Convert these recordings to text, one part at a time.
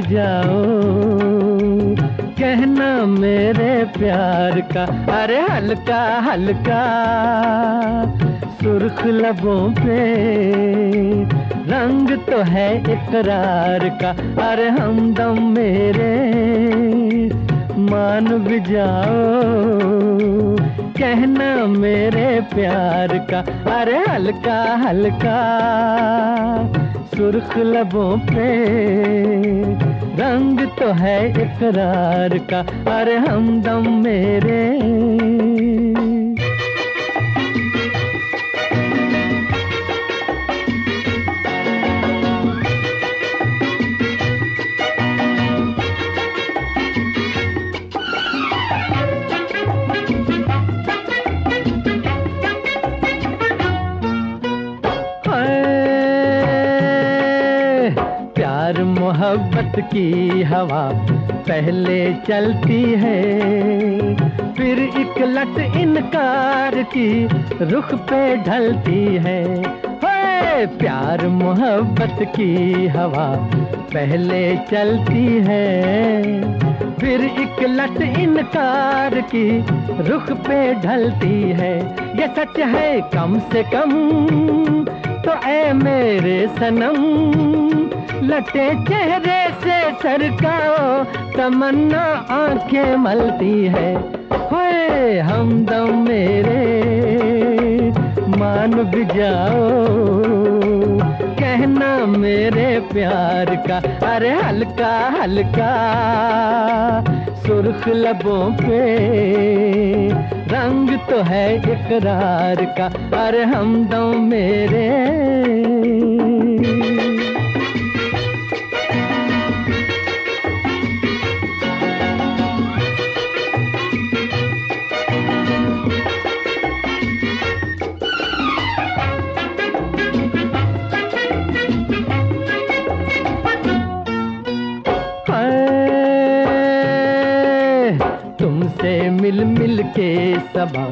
भी जाओ कहना मेरे प्यार का। अरे हल्का हल्का सुर्ख लबों पे रंग तो है इकरार का। अरे हमदम मेरे मान भी जाओ कहना मेरे प्यार का। अरे हल्का हल्का सुर्ख लबों पे रंग तो है इकरार का। अरे हमदम मेरे मोहब्बत की हवा पहले चलती है फिर एक लट इनकार की रुख पे ढलती है। प्यार मोहब्बत की हवा पहले चलती है फिर एक लट इनकार की रुख पे ढलती है। ये सच है कम से कम तो ऐ मेरे सनम लटे चेहरे से सरकाओ तमन्ना आंखें मलती है। होए हमदम मेरे मान भी जाओ कहना मेरे प्यार का। अरे हल्का हल्का सुर्ख लबों पे रंग तो है इकरार का। अरे हमदम मेरे तुमसे मिल मिल के सबा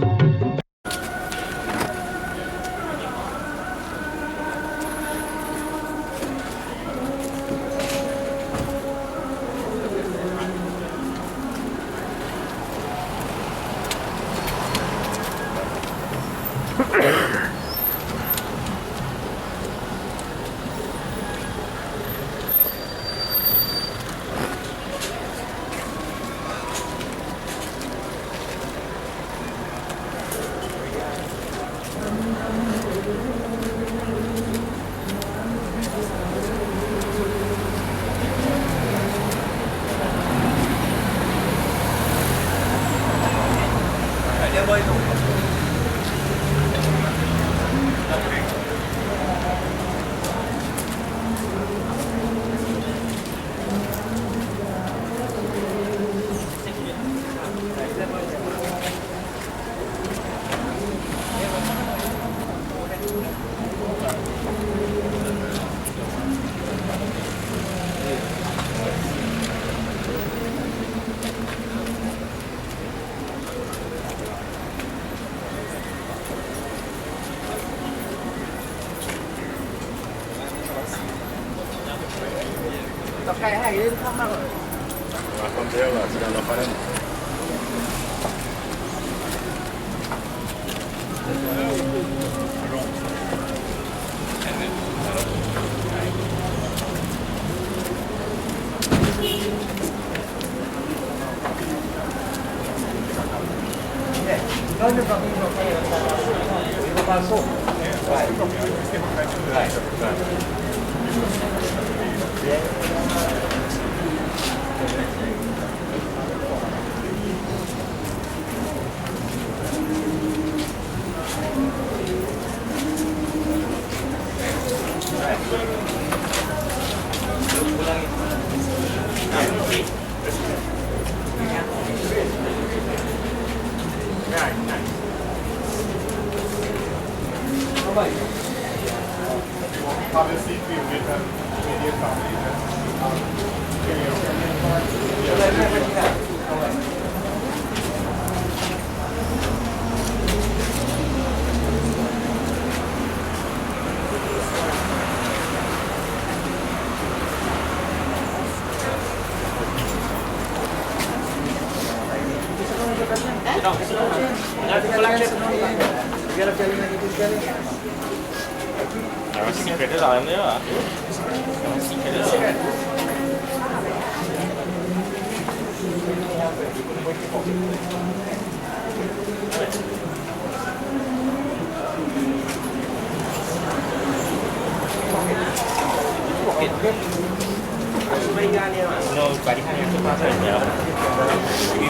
No, bari hanya tu pasal dia.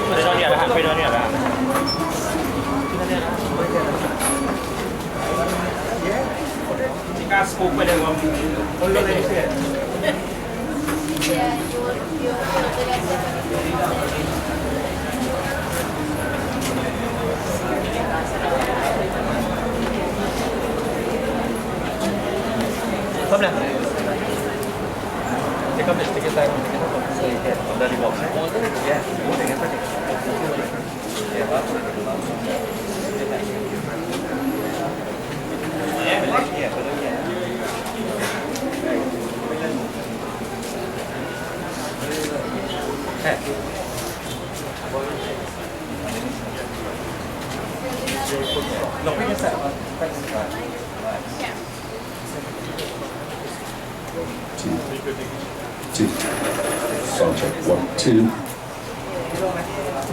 Pada dia dah, pada dia dah. Jika scope pada orang Indonesia. Không nào. Take up this, take your time, take it up. Yeah, dari box. Yeah, take it up. Yeah, yeah, no, we can set up. Two. Sound check. 1, 2.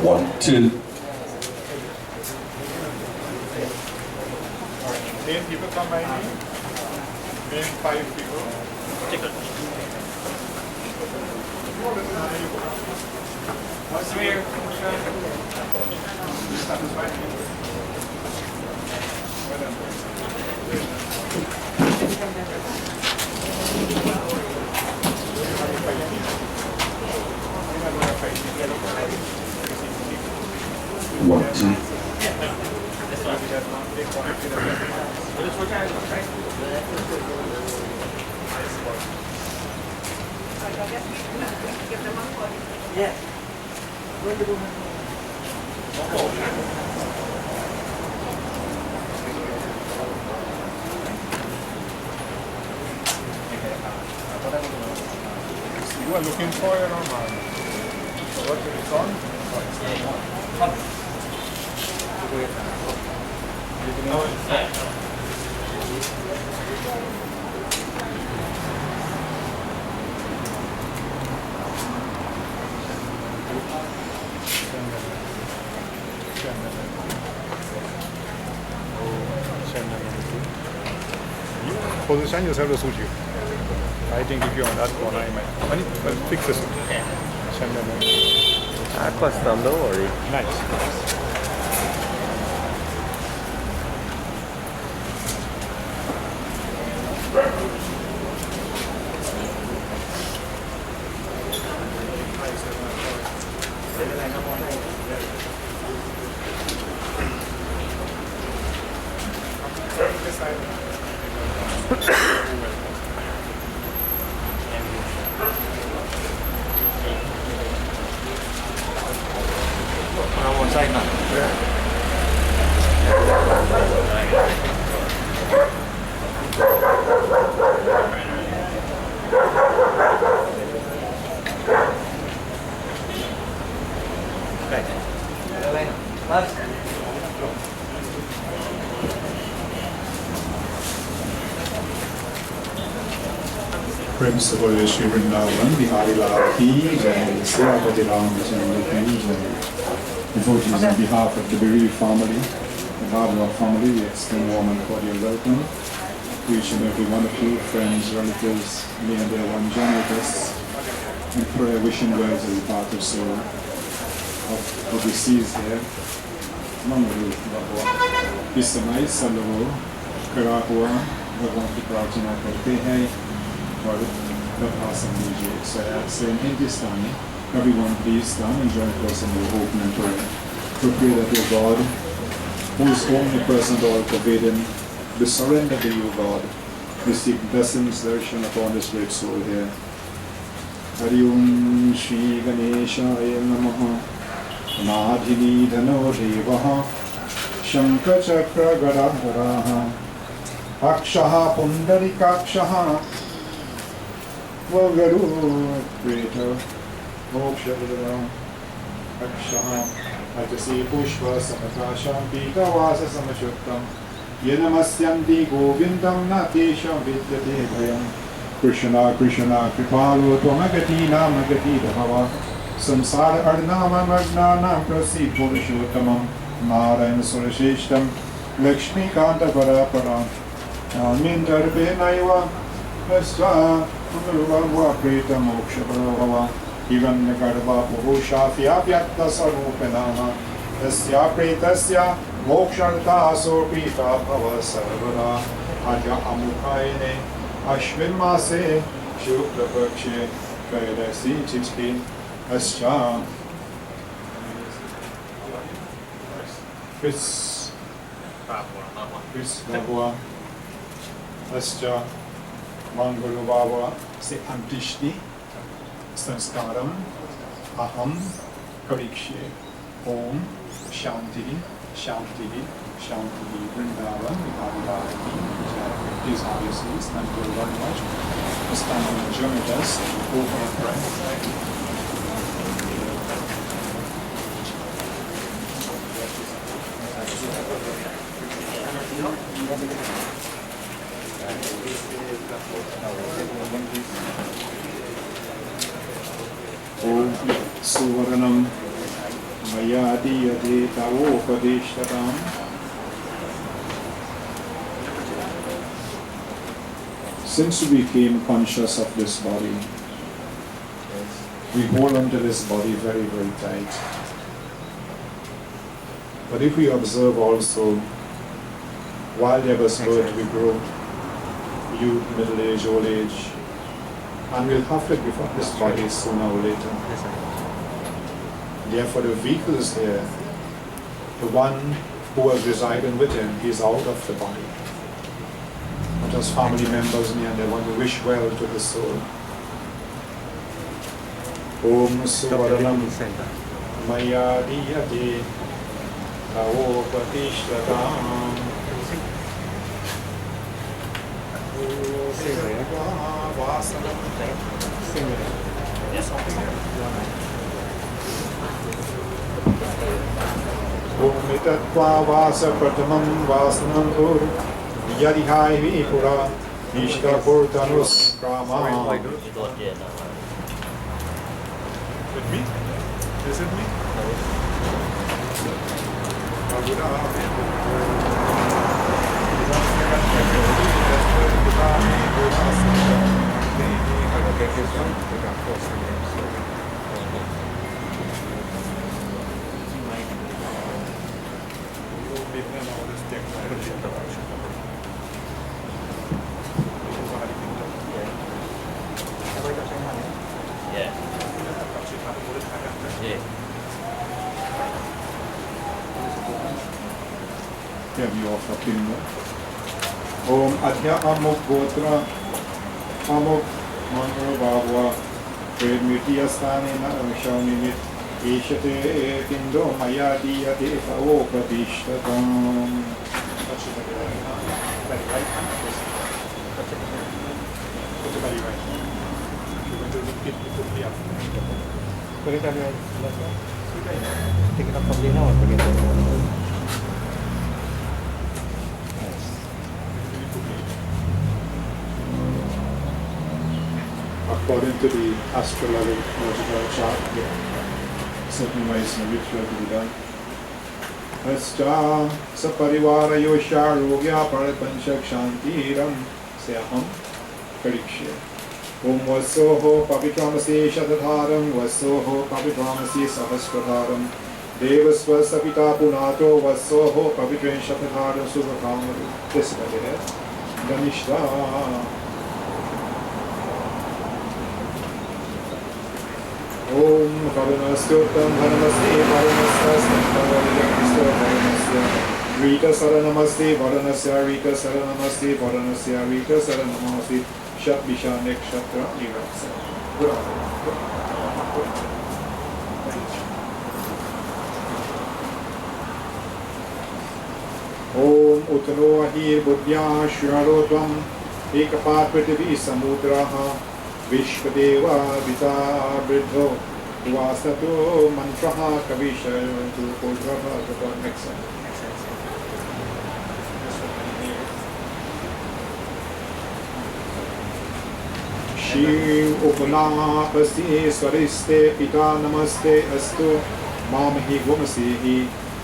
1, 2. 10 people come by me. Name 5 people. What's here? Satisfied? One, two. Yeah. You are looking for it or not? What is it on? Position yourself to suit you. I think if you're on that corner, I might. Well, fix this. Custom, don't worry. Nice. One side now. Principal Shri Vrindavan, Bihari Lal Ki Jai, Sriyapati Ramachandra Ki Jai. Devotees on behalf of the Bereaved family, the Babwah family, we extend warm and cordial welcome to each and every one of you, friends, relatives, near and dear one, journalists, and prayer wishing well to the departed soul of the deceased here. Mangaroo Babwah इस समय सब लोग करा हुआ भगवान की प्रार्थना करते हैं और प्रभाषण दीजिए. So saying in this time, everyone please stand and join us in the opening prayer. To pray that your God, who is omnipresent, all pervading, we surrender to you, God. We seek blessings, darshan upon this great soul here. Hari Om Shri Ganeshaya Namaha. Nadhini Dhano Devaha. Shankha Chakra Gadadharaha. Akshaha Pundarikakshaha. Mangaroo Creator. Moksha Akshaha अजसे पुष्प समकाशं पीतवास समचुक्तं यनमस्यन्ति गोविन्दं न तेषां विद्यते भयं कृष्णा कृष्णा कृपालो त्वमगतीनामगतिर्भव संसार अर्णाममग्नानां प्रसीद पुरुषोत्तमं Narayan सुरश्रेष्ठं लक्ष्मीकान्तपरापरां अन्यन्तर्पेणैव Mangaroo Preta Moksha Bharava Hiranyagarbha Purushafya Vyakta Sarupanama Tasya Pretasya Mokshartha Sorpita Bhava Sarvara Adya Amukhaine Ashvin Mase Shukla Pakshe Kaidasi Chitki Ascha Chris Babwah Ascha Mangaroo Babwah se antishti sanskaram aham karikshe om shanti shanti shanti Vrindavan Vihari. Please obviously thank you very much for standing and joining us over and pray. Om Suvaranam Mayadiyate Tavopadishtatam. Since we became conscious of this body, we hold on to this body very, very tight. But if we observe also, while there was birth, we grow, youth, middle age, old age, and we'll have to give up this body sooner or later. Therefore, the vehicle is here. The one who was residing with him, he's out of the body. Not just family members near, and they want to wish well to the soul. Om Suvaranam Mayadiyate Tavopatishtatam. Omitatva vasa pratamam vasanam ur yadihai vipura ishta purtanus krama. With me? Is it me? Yeah, you offer Pinda. Om Adya Amuk Gotra Amuk Mangaroo Babwah Predmiti Asthanena Vishaunimit Ishate Pindo Mayadiyate Tavopatishtatam. Touch it again. Very right hand. Touch it again. Put it very right. You're going to look it quickly up. Put it very right. Take it up from the now and forget it. According to the astrological chart, certain ways in which will be done. Ascha saparivara yosha rogya parapanchak shantiram seaham karikshe. Om vasoho pavitramasi shatadharam vasoho pavitramasi sahasradharam devasva sapita punato vasoho pavitren shatadharam subhakamaru. This is what it is. Ganishta. Om Varanastotam Varanasti Varanasya Varanasya Rita Saranamasti Varanasya Rita Saranamasti Varanasya Rita Saranamasti Shat Bisha Nekshatra Niratsa. Om Utano Ahir Buddhya Shrarodvam Ekapat Prithvi Samudraha Vishwadeva Vita Bridho Vasato mantraha kavishayantu Purvabhagava. Next one. Shiv Upanapasti Swariste Pita Namaste Astu Mamahi Gomasihi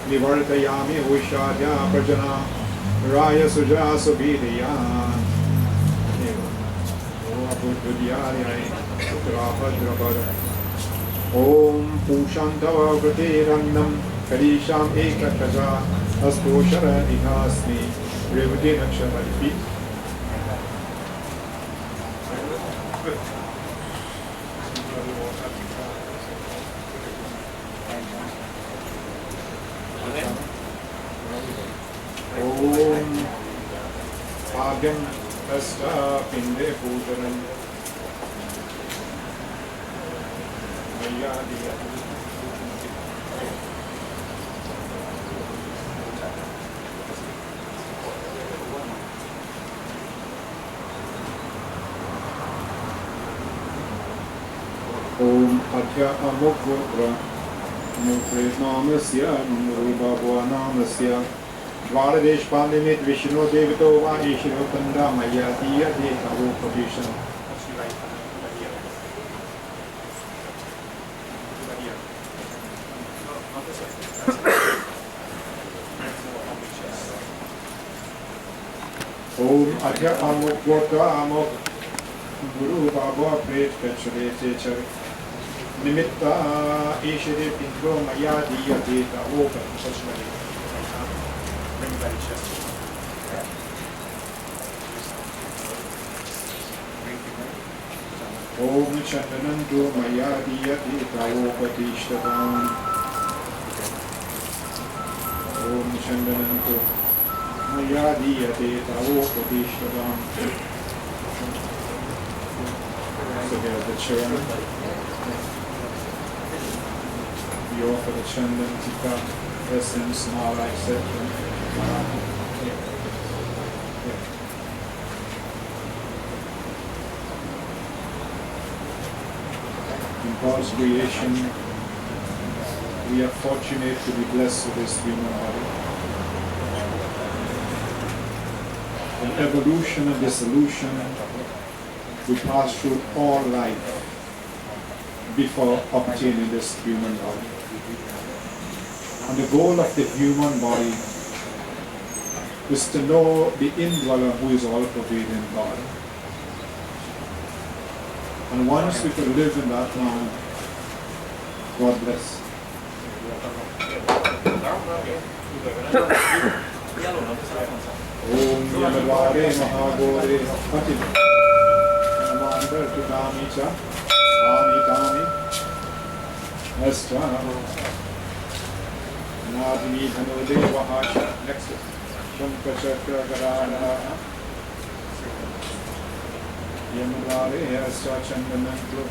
Nivartayami Ushadya Prajana Raya Suja Subhidya Om Pushantava Vratirannam Karisham Ekataja Astu Shara Ihasmi Revati Nakshamaripi. Om Bhagyam Asta Pinde Pujaram Mayadiya. Om Adhya Amukvatra Mukre Namasya Mangaroo Babwah Namasya Varadesh Pandimit Vishnu Devito Vahishino Kanda Maya Diya Dekavo Pradeshan. Om Adhya Amuk Vota Amuk Guru Babwah Pret Kachare Techar Nimitta Ishide Pindro Maya Diya Dekavo Pradeshan. Bring that chest. Om Chandanandu Maya Diyati Tavopatishtavam. Om Chandanandu Maya Diyati Tavopatishtavam. So here's the charan. We offer the Chandan Tika, essence, mala, etc. In God's creation, we are fortunate to be blessed with this human body. In evolution and dissolution, we pass through all life before obtaining this human body. And the goal of the human body is to know the indweller who is all pervading God. And once we could live in that man, God bless. Om Yamadvare Mahagore Pati Namandar Tudami Cha Ami Kami Estra Nadini Dhanode Vahasha. Next Shankachakra Garana Yamadvare Astra Chandanantru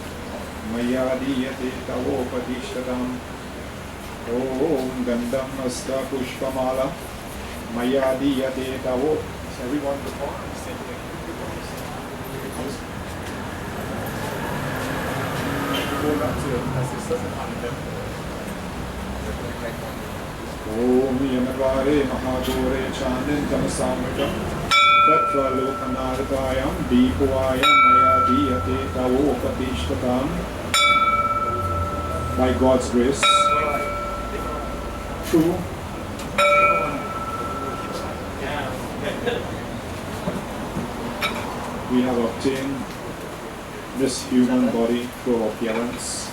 Mayadiyate Tavo Patishtatam. Om Gandham Asta Pushpamala Mayadiyate Tavo. So everyone before say go back to it as it says on them. Om Yamadvare Mahagore Chandin Tamasamritam Tatra Lokanardayam Deepavayam Mayadiyate Tavo Patishtatam. By God's grace, true, we have obtained this human body through our parents,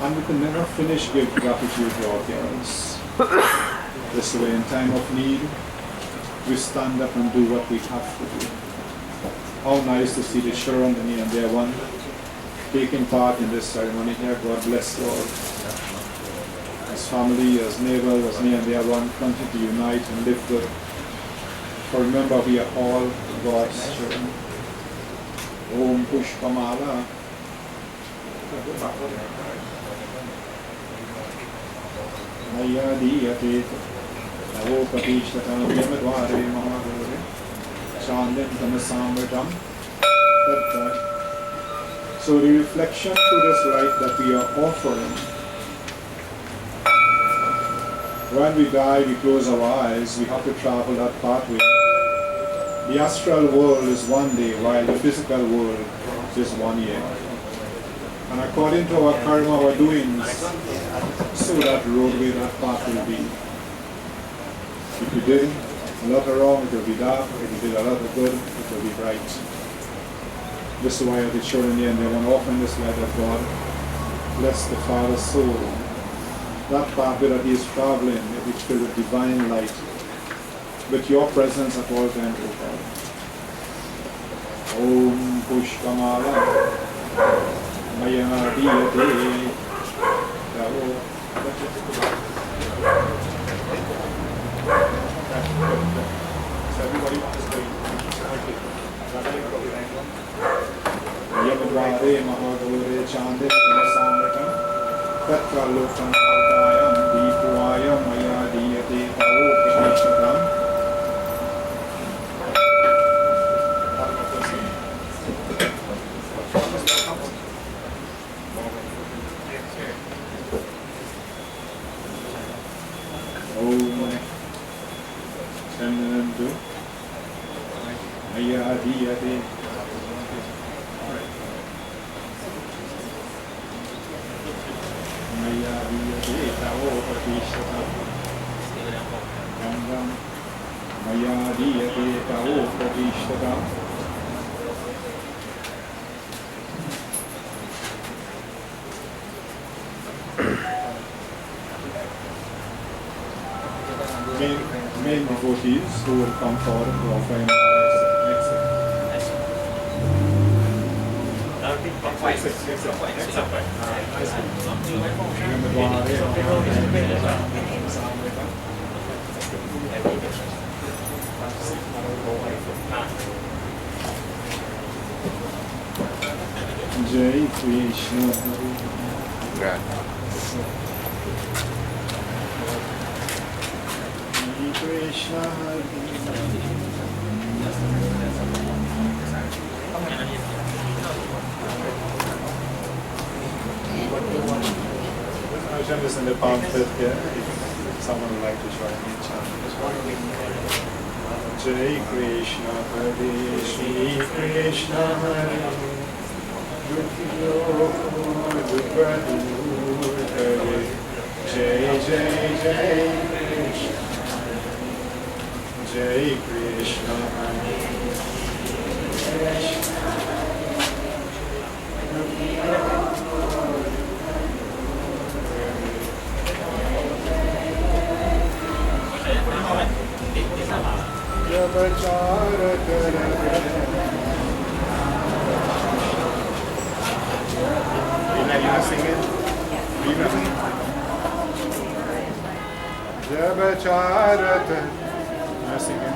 and we can never finish give gratitude to our parents. This way, in time of need, we stand up and do what we have to do. How nice to see the children and their one taking part in this ceremony here. God bless you all. As family, as neighbors, as near and dear one, continue to unite and live good. For remember, we are all God's children. Om Pushpamala. Mayadiyate Tavo Patishtatam Yamadvare Mahagore Chandin Tamasamritam Tatta So the reflection to this light that we are offering, when we die, we close our eyes, we have to travel that pathway. The astral world is one day, while the physical world is 1 year. And according to our karma, our doings, so that roadway, that path will be. If you did a lot of wrong, it will be dark. If you did a lot of good, it will be bright. This is why the children here, and they want to offer this light of God. Bless the Father's soul. That pathway that he is traveling, it is filled with divine light. With your presence at all times, O God. Om Pushkamala Maya Diyate Davo. So everybody wants to Yamavare Mahadore Chandit Samritam Tatra Lokam Adayam Deepayam Maya Diyate Davo Pradeshakam. Main devotees who will come forward to offer him next. Jai Krishna Hare Krishna Ajahn is in the pamphlet here, if someone would like to join me in chanting as well. Jai Krishna Hare Shri Krishna Hare Jai Jai Jai Jai Krishna Hare Jabachara sing it? Jabachara sing it.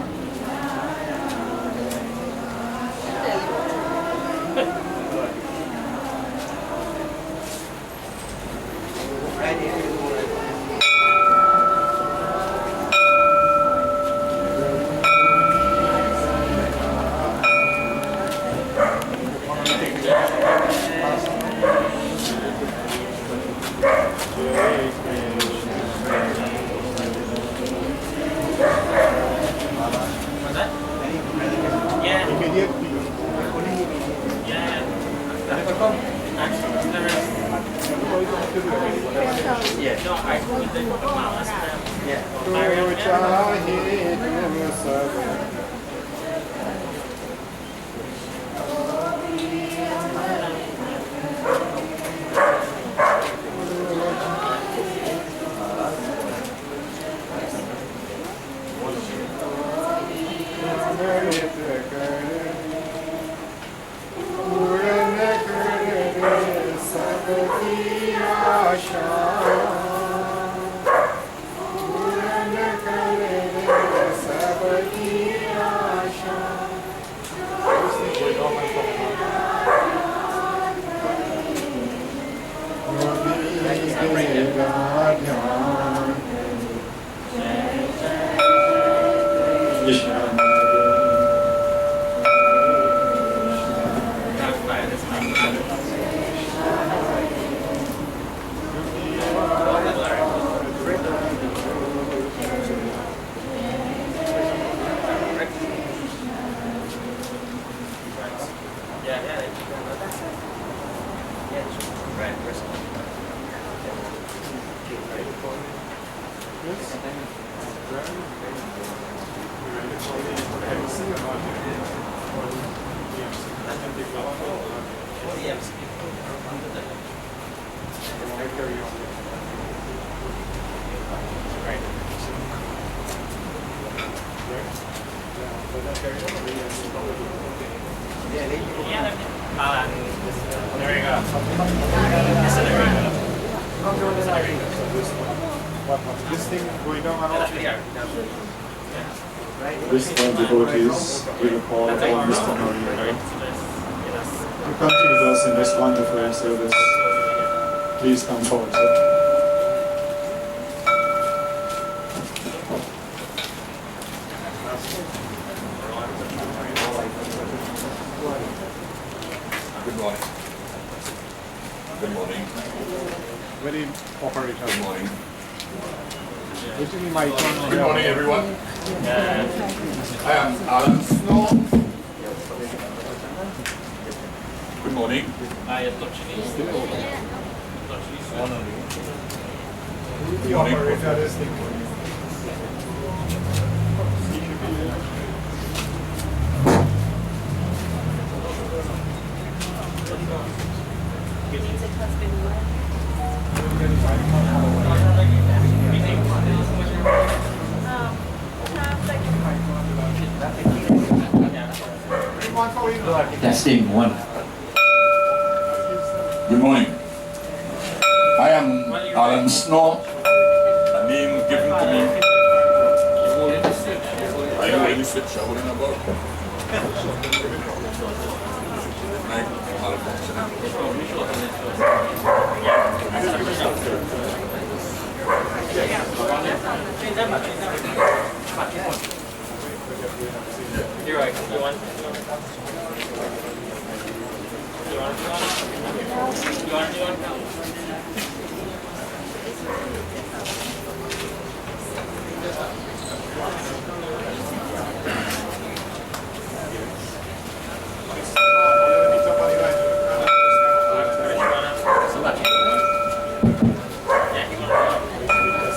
This thing going down and off. This one devotees will call upon Mr. Maria to continue with us in this wonderful service. Please come forward, sir. Good morning. Good morning. Very operator. Good morning. Basically my turn. Good morning, everyone. I am Alan Snow. Good morning. The operator is the Testing one. Good morning. I am Alan Snow, a name given to me. Are you really switch holding about? Right, You're right. You want?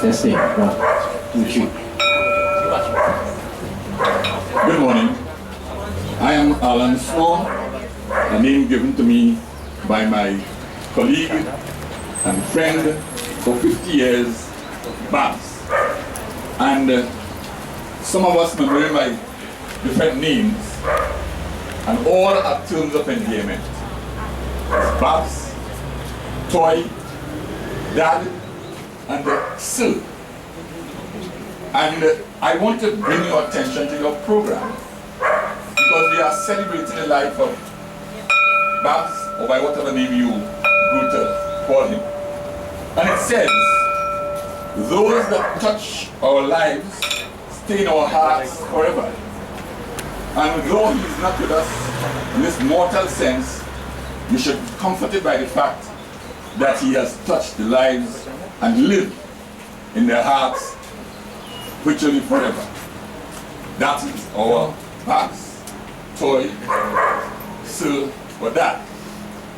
Testing one, two, three. Good morning. I am Alan Snow, a name given to me by my colleague and friend for 50 years, Babs. And some of us remember my different names, and all are terms of endearment. Babs, Toy, Dad, and Sir. And I want to bring your attention to your program because we are celebrating the life of Babs, or by whatever name you grew to call him. And it says, those that touch our lives stay in our hearts forever. And though he is not with us in this mortal sense, you should be comforted by the fact that he has touched the lives and lived in their hearts virtually forever. That is our Babs, Toy, Sir, or Dad.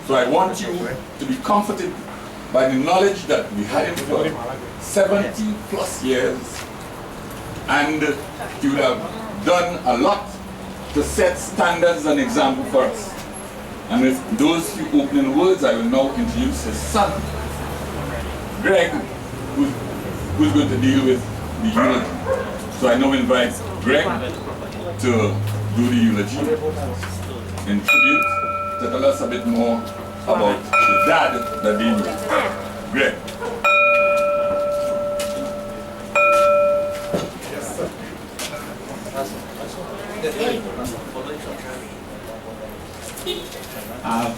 So I want you to be comforted by the knowledge that we had him for 70 plus years, and he would have done a lot to set standards and example for us. And with those few opening words, I will now introduce his son, Greg, who's going to deal with the eulogy. So I now invite Greg to do the eulogy in tribute, to tell us a bit more about the dad that they knew. Greg.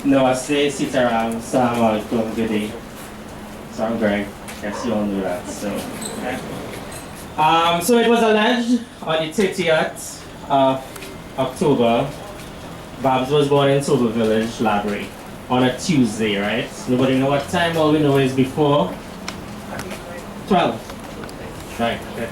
Namaste, Sitaram, Assalamu alaikum, good day. So I'm Greg, guess you all knew that. So it was alleged on the 30th of October, Babs was born in Sober Village, Library, on a Tuesday, right? Nobody know what time, all we know is before 12. Right, okay.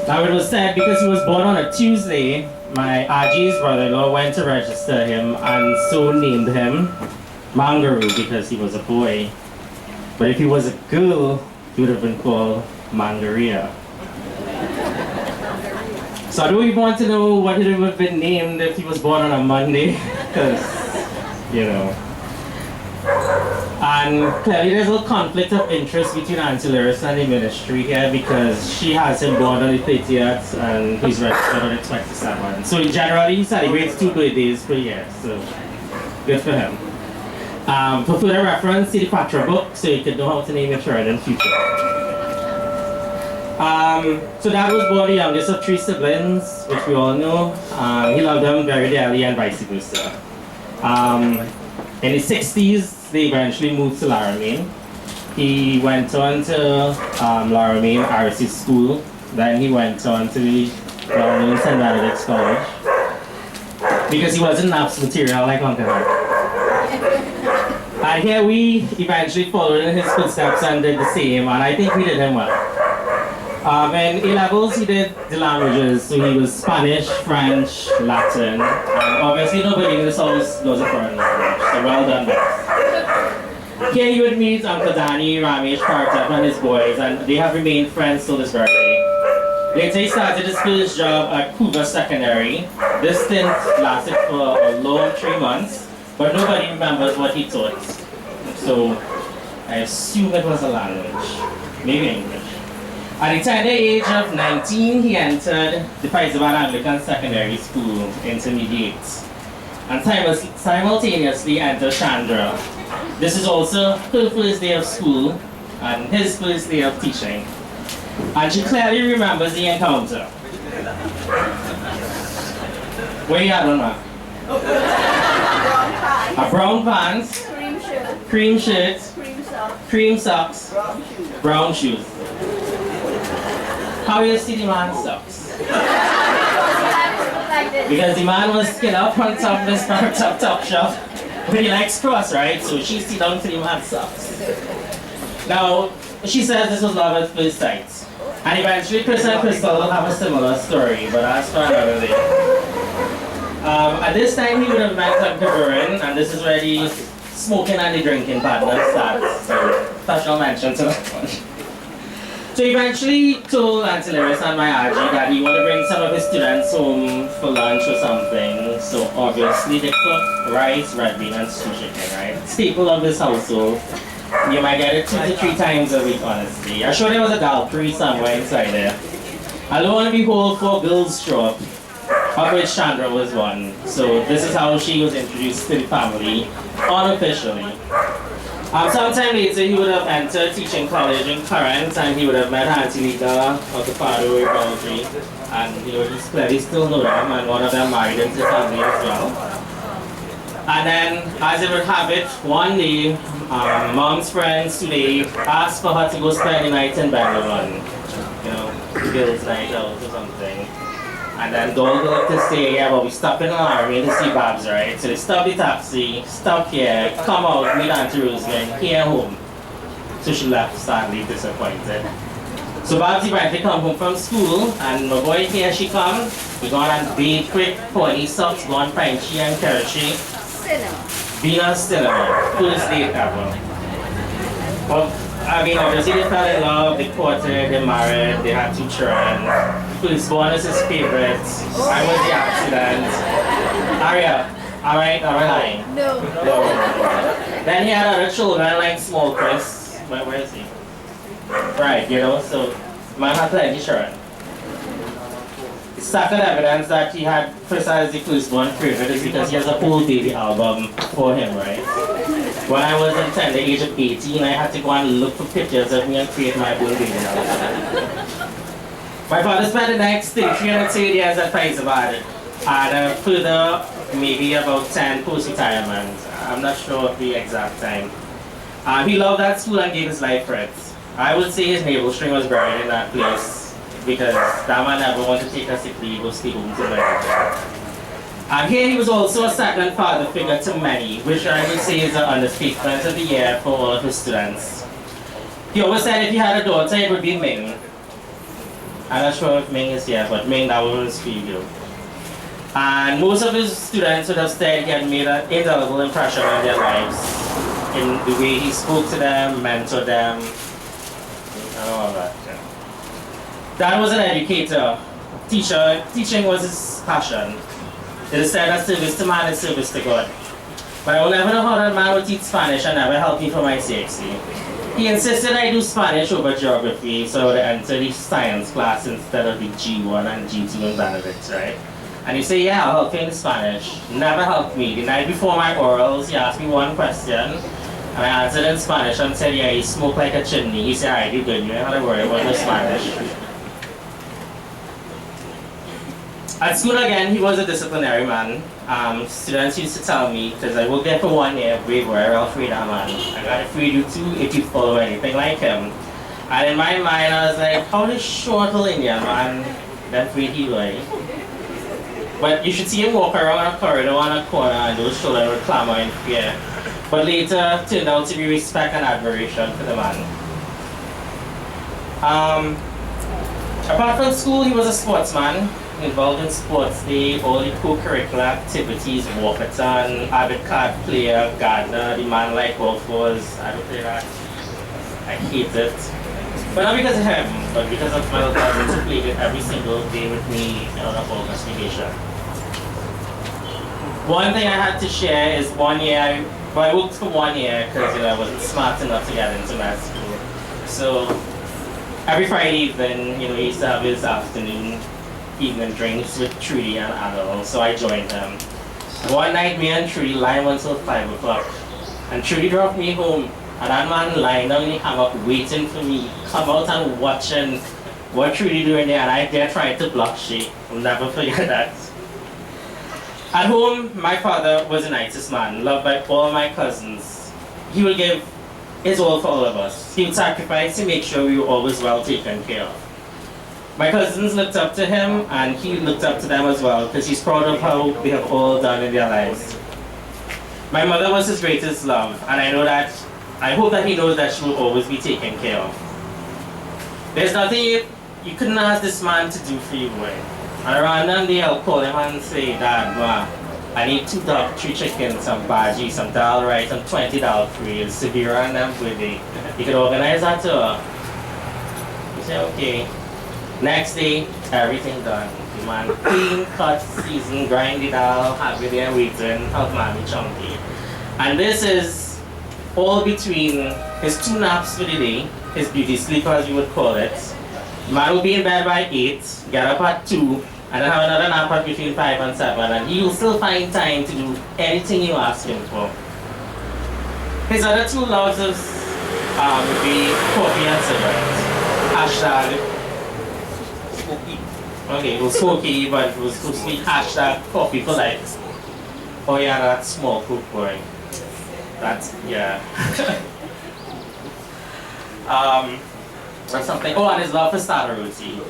Now it was said because he was born on a Tuesday, my Aji's brother-in-law went to register him and so named him Mangaroo because he was a boy. But if he was a girl, he would have been called Mangaria. So I don't even want to know what he would have been named if he was born on a Monday, because you know. And clearly there's a conflict of interest between Auntie Larissa and the ministry here because she has him born on the 30th and he's registered on the 27th. So generally he celebrates 2 birthdays per year, so good for him. For further reference, see the Patra book so you can know how to name your children in future. So Dad was born the youngest of 3 siblings, which we all know. He loved them very dearly and vice versa. In the 60s, they eventually moved to Laramie. He went on to Laramie RC School. Then he went on to the well-known St. Benedict's College. Because he wasn't NAPS material like Uncle Hank. And here we eventually followed in his footsteps and did the same, and I think we did him well. In A-levels, he did the languages, so he was Spanish, French, Latin, and obviously nobody in this house knows a foreign language, so well done, Max. Here you would meet Uncle Danny, Ramesh, Partap, and his boys, and they have remained friends till this very day. Later he started his first job at Cuba Secondary. This stint lasted for a long 3 months, but nobody remembers what he taught. So I assume it was a language, maybe English. At the tender age of 19, he entered the Faizabad Anglican Secondary School, Intermediate, and simultaneously entered Chandra. This is also her first day of school and his first day of teaching. And she clearly remembers the encounter. Where you at on that? A brown pants, cream shirt, cream socks, brown shoes. How you see the man's socks? Because the man was skin up on top of his top shelf. But he likes cross, right? So she sit down to the man's socks. Now, she says this was love at first sight. And eventually Chris and Crystal will have a similar story, but that's for another day. At this time he would have met Uncle Burin, and this is where the smoking and the drinking partner starts. So special mention to that one. So he eventually told Auntie Larissa and my Aji that he wanted to bring some of his students home for lunch or something. So obviously they cook rice, red bean, and stew chicken, right? Staple of this household. You might get it 2 to 3 times a week, honestly. I'm sure there was a gallery somewhere inside there. And lo and behold, 4 girls show up, of which Chandra was one. So this is how she was introduced to the family, unofficially. Sometime later, he would have entered teaching college in Current, and he would have met Auntie Lita of the Padua Boundary, and he would clearly still know them, and one of them married into the family as well. And then, as it would have it, one day, Mom's friends today asked for her to go spend the night in Bangalore, you know, girls' night out or something. And then Dole looked to say, yeah, but we stopped in Laramie to see Babs, right? So they stopped the taxi, stopped here, come out, meet Auntie Rosemary, here home. So she left, sadly disappointed. So Babs eventually come home from school, and my boy here she come. We go on and bathe quick, pony socks, go on Pinchy and Karachi. Venus Cinema, first date ever. Well, I mean, obviously they fell in love, they courted, they married, they had 2 children. Firstborn is his favorite. I was the accident. Aria, alright, lying. No. Then he had other children like Small Chris. Where is he? Right, you know, so man had plenty children. Second evidence that he had Chris as the firstborn favorite is because he has a whole baby album for him, right? When I was in the age of 18, I had to go and look for pictures of me and create my own baby album. My father spent the next 302 years at Faizabad, and further, maybe about 10 post-retirement. I'm not sure of the exact time. He loved that school and gave his life for it. I would say his navel string was buried in that place, because that man never wanted to take a sick leave or stay home to America. And here he was also a second father figure to many, which I would say is an understatement of the year for all of his students. He always said if he had a daughter, it would be Ming. I'm not sure if Ming is here, but Ming, that was for you. And most of his students would have said he had made an indelible impression on their lives in the way he spoke to them, mentored them, and all that. Dad was an educator, teacher. Teaching was his passion. It is said that service to man is service to God. But I will never know how that man would teach Spanish and never help me for my CXC. He insisted I do Spanish over geography, so I would enter the science class instead of the G1 and G2 in Benedict, right? And he said, yeah, I'll help you in Spanish. Never helped me. The night before my orals, he asked me one question, and I answered in Spanish and said, yeah, you smoke like a chimney. He said, alright, you good, you don't have to worry about the Spanish. At school again, he was a disciplinary man. Students used to tell me, because I worked there for 1 year, grade where I'll free that man. I gotta free you too if you follow anything like him. And in my mind, I was like, how this short little Indian man, that free he like? But you should see him walk around a corridor on a corner and those children would clamor in fear. But later, turned out to be respect and admiration for the man. Apart from school, he was a sportsman. Involved in sports day, all the co-curricular activities, walkathon, avid card player, gardener, the man like golf was. I don't play that. I hate it. But not because of him, but because of my cousins who played it every single day with me on a August vacation. One thing I had to share is 1 year, I worked for 1 year because I wasn't smart enough to get into med school. So every Friday evening, he used to have his afternoon evening drinks with Trudy and Adel, so I joined them. One night, me and Trudy lined until 5 o'clock, and Trudy dropped me home, and that man lying down in the hammock waiting for me, come out and watching what Trudy doing there, and I there trying to block shit. I'll never forget that. At home, my father was the nicest man, loved by all my cousins. He would give his all for all of us. He would sacrifice to make sure we were always well taken care of. My cousins looked up to him, and he looked up to them as well, because he's proud of how they have all done in their lives. My mother was his greatest love, and I hope that he knows that she will always be taken care of. There's nothing you couldn't ask this man to do for you, boy. And a random day I'll call him and say, Dad, ma, I need 2 duck, 3 chickens, some bhaji, some dal rice, and $20 free. It's severe and them birthday. You could organize that to her. He said, okay. Next day, everything done. The man clean, cut, season, grind the dal, have it there waiting, help mommy chunky. And this is all between his 2 naps for the day, his beauty sleep as you would call it. The man will be in bed by 8, get up at 2, and then have another nap at between 5 and 7, and he will still find time to do anything you ask him for. His other 2 loves would be coffee and cigarettes. Hashtag smoky. Okay, it was smoky, but it was supposed to be hashtag coffee for life. Oh yeah, that small cook boy. That's, yeah. Or something. Oh, and his love for starter roti.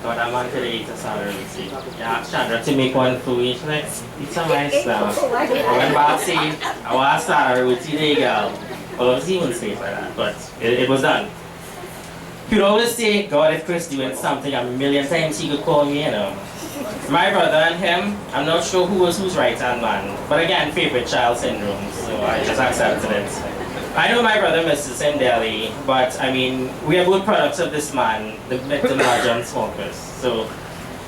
God, that man could eat a starter roti. Yeah, Chandra to make one for me. She's like, eat some rice now. When Bob said, I want a starter roti, there you go. Well, he wouldn't say it like that, but it was done. He would always say, God, if Chris doing something 1,000,000 times, he could call me, My brother and him, I'm not sure who was whose right-hand man. But again, favorite child syndrome, so I just accepted it. I know my brother misses him dearly, but I mean, we are both products of this man, the Marjan smokers, so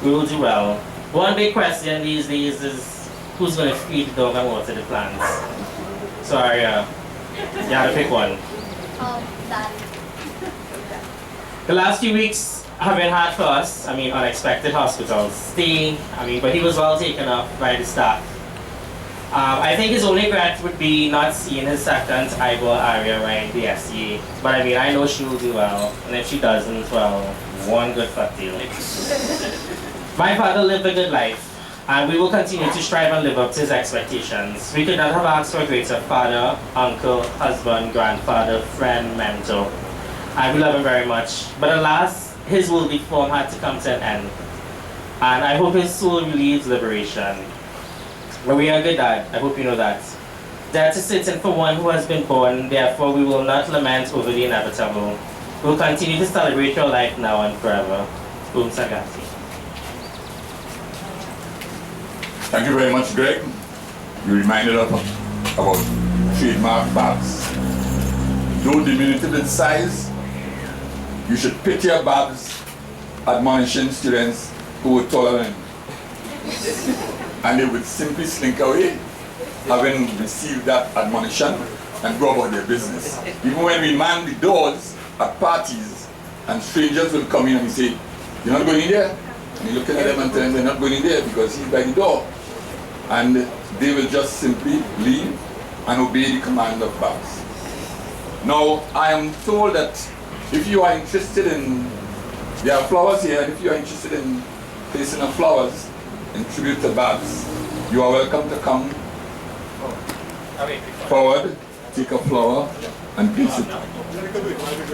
we will do well. One big question these days is, who's going to feed the dog and water the plants? Sorry, you have to pick one. Dad. The last few weeks have been hard for us. I mean, unexpected hospital stay. But he was well taken up by the staff. I think his only regret would be not seeing his second eyeball area right, the SCA. But I know she will do well. And if she doesn't, well, one good fuck deal. My father lived a good life. And we will continue to strive and live up to his expectations. We could not have asked for a greater father, uncle, husband, grandfather, friend, mentor. And we love him very much. But alas, his worldly form had to come to an end. And I hope his soul relieves liberation. But we are a good dad, I hope you know that. Death is certain for one who has been born, therefore we will not lament over the inevitable. We will continue to celebrate your life now and forever. Boom Sagasi. Thank you very much, Greg. You reminded us about trademark Babs. Though diminutive in size, you should pity your Babs admonishing students who were taller than you. And they would simply slink away having received that admonition and go about their business. Even when we man the doors at parties and strangers will come in and we say, "You're not going in there?" And you're looking at them and telling them they're not going in there because he's by the door. And they will just simply leave and obey the command of Babs. Now, I am told that if you are interested in, there are flowers here, and if you are interested in placing of flowers in tribute to Babs, you are welcome to come forward, take a flower, and place it.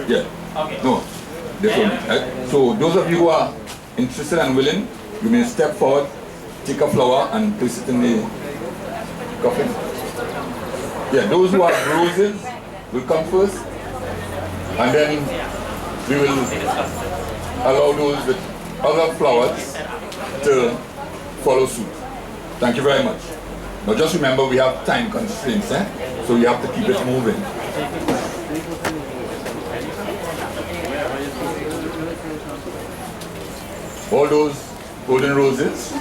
Yeah. No. So those of you who are interested and willing, you may step forward, take a flower, and place it in the coffin. Yeah, those who have roses will come first, and then we will allow those with other flowers to follow suit. Thank you very much. Now just remember we have time constraints, so you have to keep it moving. All those golden roses.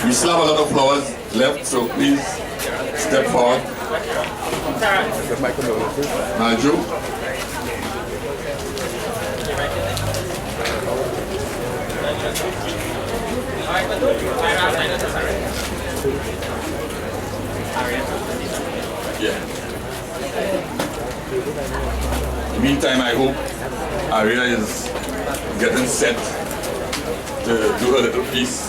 We still have a lot of flowers left, so please step forward. Nigel. Yeah. Meantime, I hope Aria is getting set to do a little piece.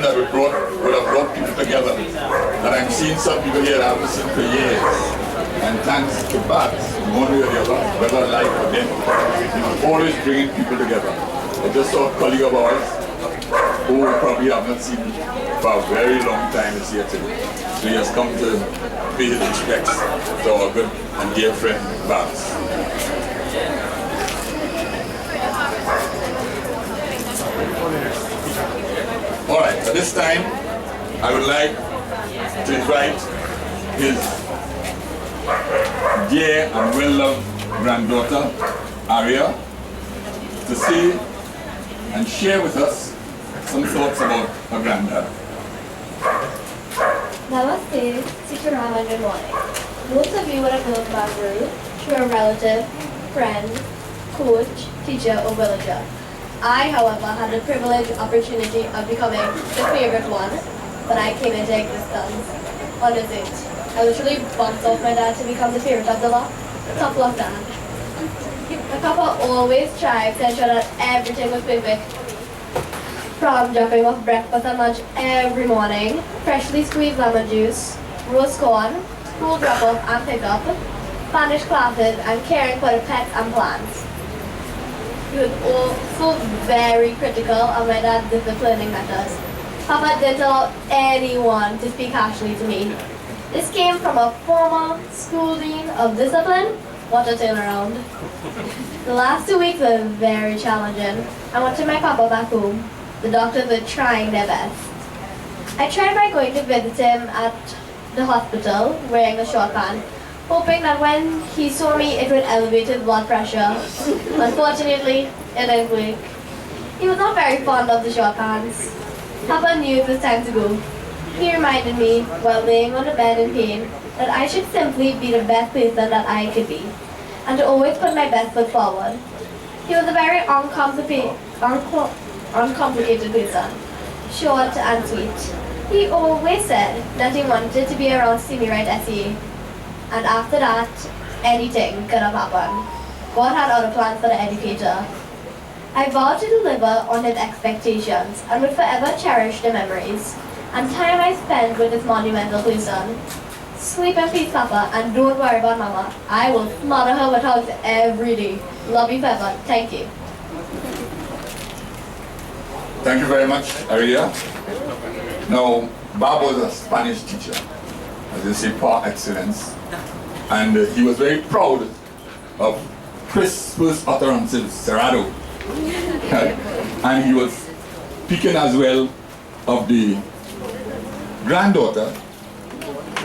that would have brought people together. That I'm seeing some people here that I haven't seen for years. And thanks to Babs, one way or the other, whether life or death, he's always bringing people together. I just saw a colleague of ours who probably have not seen for a very long time is here today. So he has come to pay his respects to our good and dear friend Babs. Alright, at this time, I would like to invite his dear and well-loved granddaughter, Aria, to say and share with us some thoughts about her granddad. Namaste, Sitaram, and good morning. Most of you would have known Mangaroo through a relative, friend, coach, teacher, or villager. I, however, had the privileged opportunity of becoming the favorite one when I came into existence on this age. I literally bumped off my dad to become the favorite of the lot. Tough luck, Dad. My papa always tried to ensure that everything was perfect. From dropping off breakfast and lunch every morning, freshly squeezed lemon juice, roast corn, school drop-off and pick-up, Spanish classes, and caring for the pets and plants. He was also very critical of my dad's disciplining methods. Papa didn't allow anyone to speak harshly to me. This came from a former school dean of discipline. What a turnaround. The last 2 weeks were very challenging. I went to my papa back home. The doctors were trying their best. I tried by going to visit him at the hospital wearing a short pant, hoping that when he saw me it would elevate his blood pressure. Unfortunately, it didn't work. He was not very fond of the short pants. Papa knew it was time to go. He reminded me, while laying on the bed in pain, that I should simply be the best person that I could be, and to always put my best foot forward. He was a very uncomplicated person, short and sweet. He always said that he wanted to be around to see me write essay, and after that, anything could have happened. God had other plans for the educator. I vowed to deliver on his expectations and would forever cherish the memories and time I spent with this monumental person. Sleep in peace, Papa, and don't worry about Mama. I will smother her with hugs every day. Love you forever. Thank you. Thank you very much, Aria. Now, Bob was a Spanish teacher, as they say, par excellence, and he was very proud of Chris' first utterances, Cerrado. And he was speaking as well of the granddaughter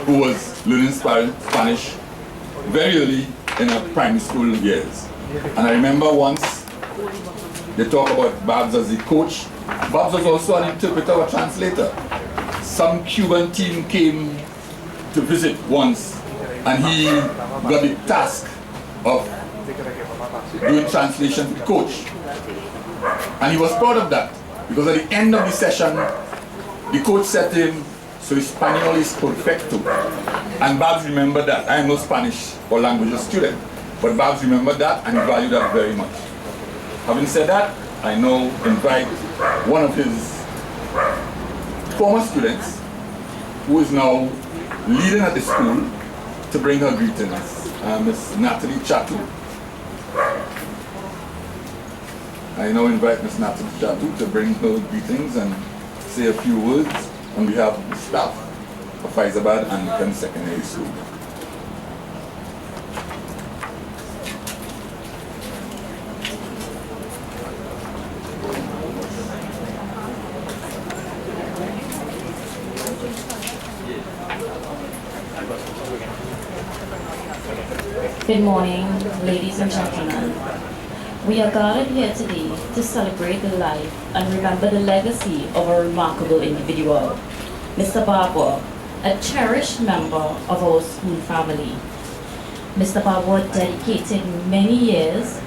who was learning Spanish very early in her primary school years. And I remember once they talk about Babs as the coach. Babs was also an interpreter or translator. Some Cuban team came to visit once and he got the task of doing translation to the coach. And he was proud of that because at the end of the session, the coach said to him, "So Espanol is perfecto." And Babs remembered that. I am no Spanish or languages student, but Babs remembered that and he valued that very much. Having said that, I now invite one of his former students, who is now leading at the school, to bring her greetings. Miss Natalie Chatu. I now invite Miss Natalie Chatu to bring her greetings and say a few words on behalf of the staff of Faizabad Anglican Secondary School. Good morning, ladies and gentlemen. We are gathered here today to celebrate the life and remember the legacy of a remarkable individual, Mr. Babwah, a cherished member of our school family. Mr. Babwah dedicated many years,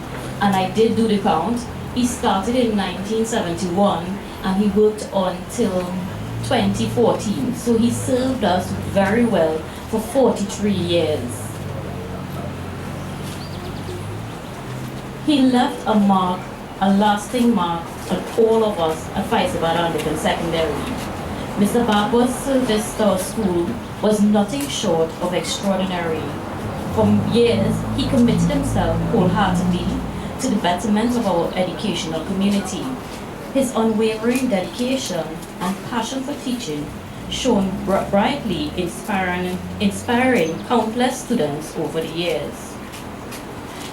and I did do the count. He started in 1971 and he worked on till 2014, so he served us very well for 43 years. He left a mark, a lasting mark on all of us at Faizabad Anglican Secondary. Mr. Babwah's service to our school was nothing short of extraordinary. For years, he committed himself wholeheartedly to the betterment of our educational community. His unwavering dedication and passion for teaching shone brightly, inspiring countless students over the years.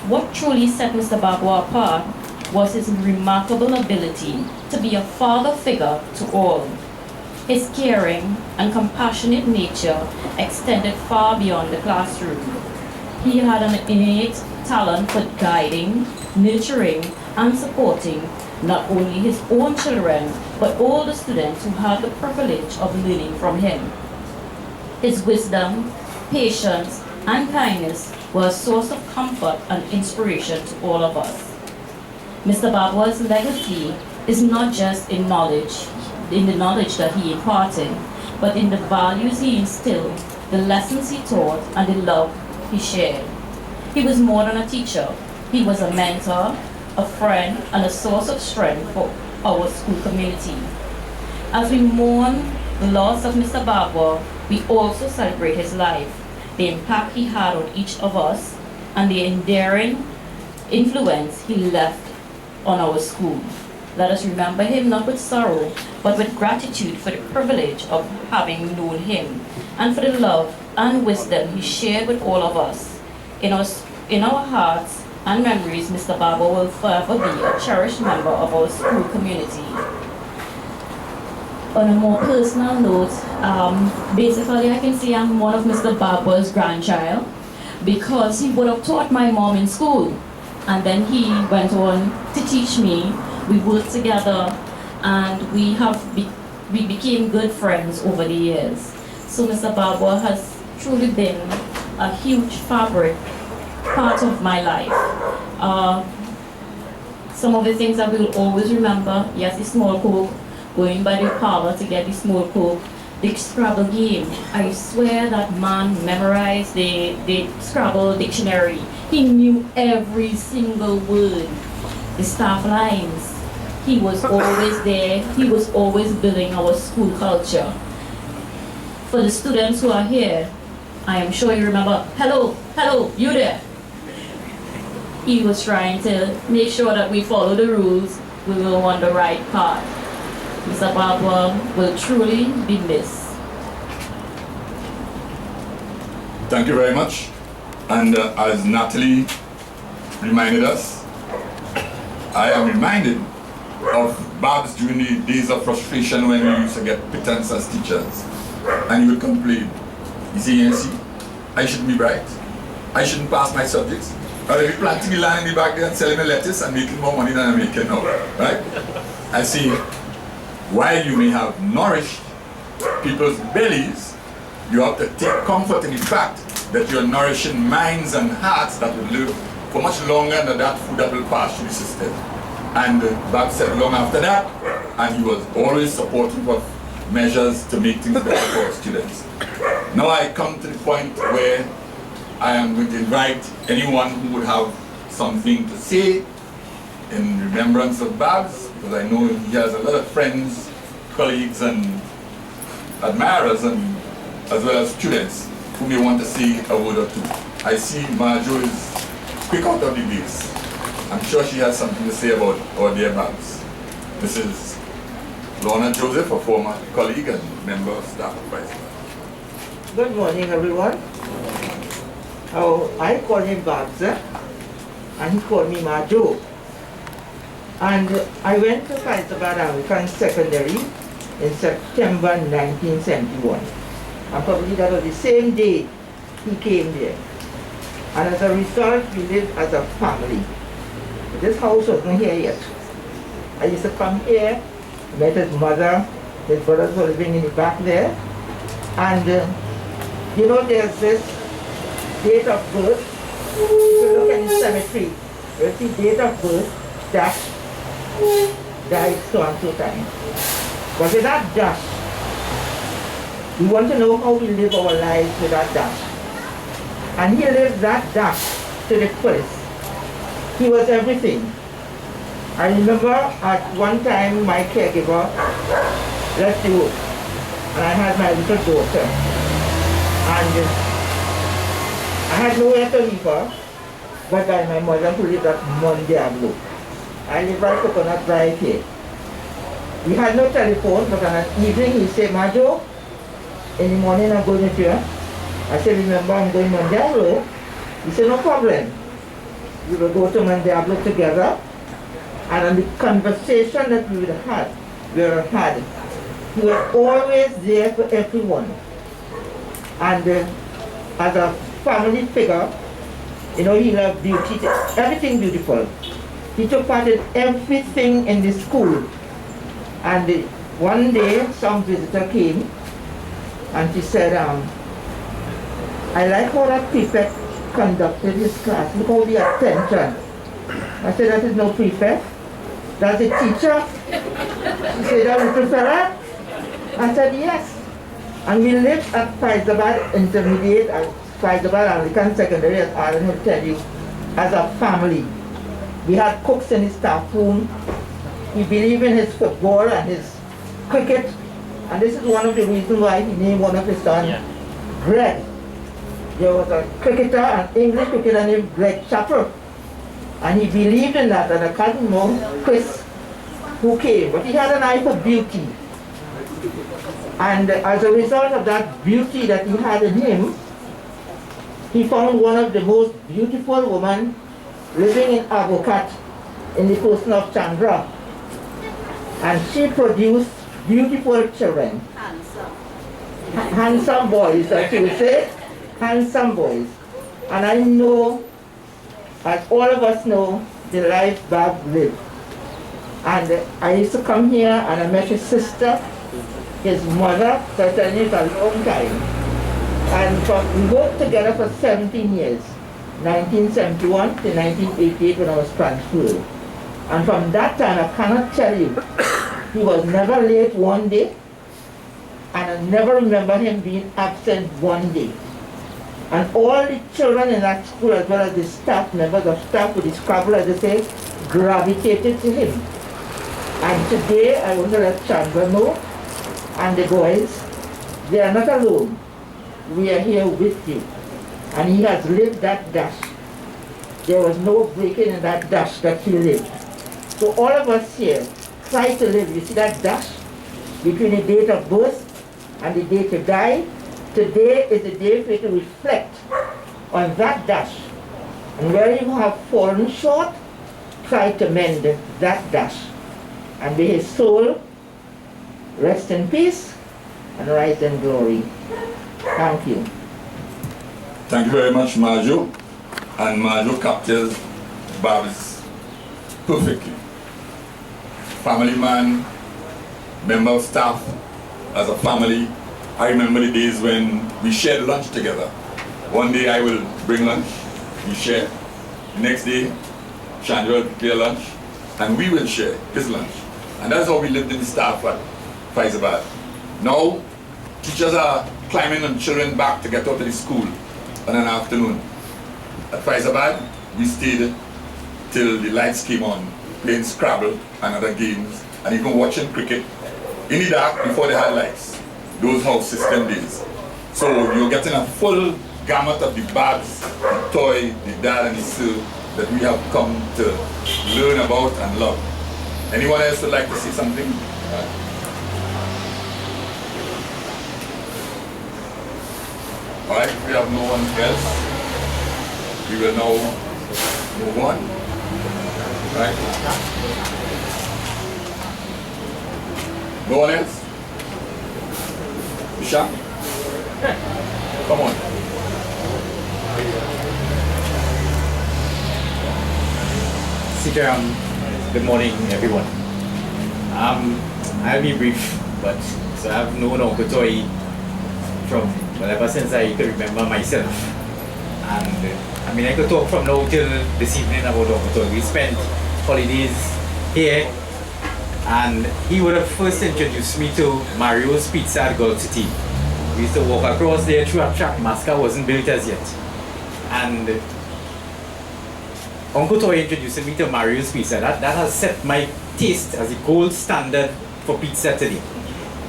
What truly set Mr. Babwah apart was his remarkable ability to be a father figure to all. His caring and compassionate nature extended far beyond the classroom. He had an innate talent for guiding, nurturing, and supporting not only his own children, but all the students who had the privilege of learning from him. His wisdom, patience, and kindness were a source of comfort and inspiration to all of us. Mr. Babwah's legacy is not just in the knowledge that he imparted, but in the values he instilled, the lessons he taught, and the love he shared. He was more than a teacher. He was a mentor, a friend, and a source of strength for our school community. As we mourn the loss of Mr. Babwah, we also celebrate his life, the impact he had on each of us, and the enduring influence he left on our school. Let us remember him not with sorrow, but with gratitude for the privilege of having known him, and for the love and wisdom he shared with all of us. In our hearts and memories, Mr. Babwah will forever be a cherished member of our school community. On a more personal note, basically I can say I'm one of Mr. Babwah's grandchild, because he would have taught my mom in school, and then he went on to teach me. We worked together, and we became good friends over the years. So Mr. Babwah has truly been a huge part of my life. Some of the things I will always remember, yes, the small coke, going by the parlor to get the small coke, the Scrabble game. I swear that man memorized the Scrabble dictionary. He knew every single word, the staff lines. He was always there. He was always building our school culture. For the students who are here, I am sure you remember, hello, you there. He was trying to make sure that we follow the rules, we were on the right path. Mr. Babwah will truly be missed. Thank you very much. And as Natalie reminded us, I am reminded of Babs during the days of frustration when we used to get pittance as teachers. And he would complain. He said, I shouldn't be bright. I shouldn't pass my subjects. I'll be planting the land in the back there and selling the lettuce and making more money than I'm making now. Right? I see, while you may have nourished people's bellies, you have to take comfort in the fact that you're nourishing minds and hearts that will live for much longer than that food that will pass through the system. And Bob said long after that, and he was always supportive of measures to make things better for our students. Now I come to the point where I am going to invite anyone who would have something to say in remembrance of Babs, because I know he has a lot of friends, colleagues, and admirers, and as well as students who may want to say a word or two. I see Marjo is quick out of the base. I'm sure she has something to say about our dear Babs. This is Lorna Joseph, a former colleague and member of staff advisor. Good morning, everyone. I call him Babs, and he called me Marjo. And I went to Hyderabad Anglican Secondary in September 1971. And probably that was the same day he came there. And as a result, we lived as a family. This house wasn't here yet. I used to come here, met his mother, his brothers were living in the back there. And you know, there's this date of birth. If you look at the cemetery, you'll see date of birth, dash, died so and so time. But with that dash, we want to know how we live our lives with that dash. And he lived that dash to the fullest. He was everything. I remember at one time my caregiver left the work. and I had my little daughter. And I had nowhere to leave her, but by my mother who lived at Mangaroo. I live at Coconut Drive here. We had no telephone, but on an evening he said, Majo, in the morning I'm going with you. I said, remember I'm going to Mangaroo. He said, no problem. We will go to Mangaroo together. And on the conversation that we would have had, he was always there for everyone. And as a family figure, you know, he loved beauty, everything beautiful. He took part in everything in the school. And one day, some visitor came and she said, I like how that prefect conducted his class. Look how the attention. I said, that is no prefect. That's a teacher. She said, that little fella? I said, yes. And we lived at Faizabad Intermediate and Faizabad Anglican Secondary, as Alan will tell you, as a family. We had cooks in his staff room. He believed in his football and his cricket. And this is one of the reasons why he named one of his sons Greg. There was a cricketer, an English cricketer named Greg Chappell. And he believed in that, and I can't know Chris who came, but he had an eye for beauty. And as a result of that beauty that he had in him, he found one of the most beautiful women living in Avocat in the person of Chandra. And she produced beautiful children. Handsome boys, as you would say. Handsome boys. And I know, as all of us know, the life Bob lived. And I used to come here and I met his sister, his mother, so I tell you it's a long time. And we worked together for 17 years, 1971 to 1988 when I was transferred. And from that time, I cannot tell you, he was never late one day, and I never remember him being absent one day. And all the children in that school, as well as the staff members of staff with the Scrabble, as they say, gravitated to him. And today, I want to let Chandra know, and the boys, they are not alone. We are here with you. And he has lived that dash. There was no breaking in that dash that he lived. So all of us here try to live. You see that dash between the date of birth and the day to die? Today is the day for you to reflect on that dash. And where you have fallen short, try to mend that dash. And may his soul rest in peace and rise in glory. Thank you. Thank you very much, Majo. And Majo captures Babs perfectly. Family man, member of staff, as a family. I remember the days when we shared lunch together. One day I will bring lunch, we share. The next day, Chandra will prepare lunch, and we will share his lunch. And that's how we lived in the staff at Faizabad. Now, teachers are climbing on children back to get out of the school on an afternoon. At Faizabad, we stayed till the lights came on, playing Scrabble and other games, and even watching cricket in the dark before they had lights. Those house system days. So you're getting a full gamut of the Babs, the toy, the dad and the Sue that we have come to learn about and love. Anyone else would like to say something? Alright, if we have no one else, we will now move on. Right? No one else? Isha? Come on. Sitaram, good morning everyone. I'll be brief, but so I've known Uncle Toy from ever since I could remember myself. And I mean I could talk from now till this evening about Uncle Toy. We spent holidays here, and he would have first introduced me to Mario's Pizza at Gold City. We used to walk across there through a track. Masca wasn't built as yet. And Uncle Toy introducing me to Mario's Pizza. That has set my taste as a gold standard for pizza today.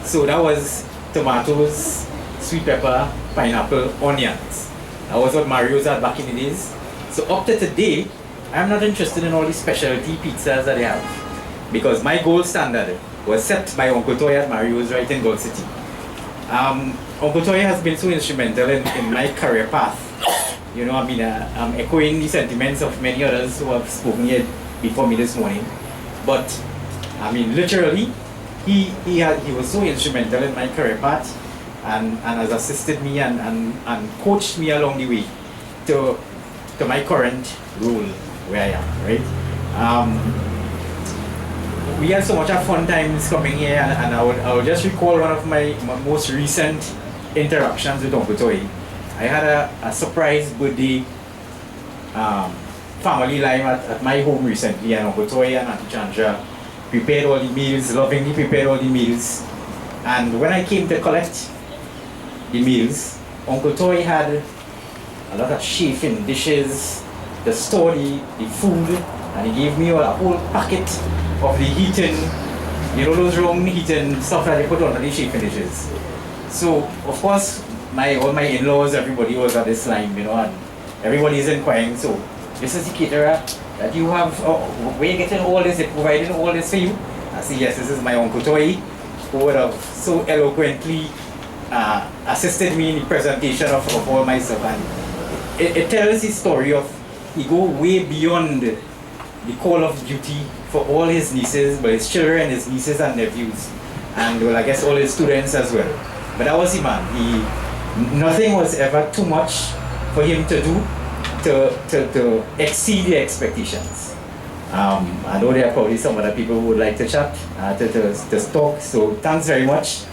So that was tomatoes, sweet pepper, pineapple, onions. That was what Mario's had back in the days. So up to today, I'm not interested in all these specialty pizzas that they have, because my gold standard was set by Uncle Toy at Mario's right in Gold City. Uncle Toy has been so instrumental in my career path. You know, I mean, I'm echoing the sentiments of many others who have spoken here before me this morning. But, I mean, literally, he was so instrumental in my career path and has assisted me and coached me along the way to my current role where I am, right? We had so much of fun times coming here, and I would just recall one of my most recent interactions with Uncle Toy. I had a surprise birthday family live at my home recently, and Uncle Toy and Auntie Chandra prepared all the meals, lovingly prepared all the meals. And when I came to collect the meals, Uncle Toy had a lot of chafing dishes to store the food, and he gave me a whole packet of the heating, you know, those round heating stuff that they put on the chafing dishes. So, of course, all my in-laws, everybody was at this line, you know, and everybody is inquiring, so this is the caterer that you have, where you getting all this, they're providing all this for you? I say, yes, this is my Uncle Toy, who would have so eloquently assisted me in the presentation of all my stuff. And it tells the story of, he go way beyond the call of duty for all his nieces, but his children, his nieces and nephews, and well, I guess all his students as well. But that was the man. Nothing was ever too much for him to do to exceed the expectations. I know there are probably some other people who would like to chat, to talk, so thanks very much.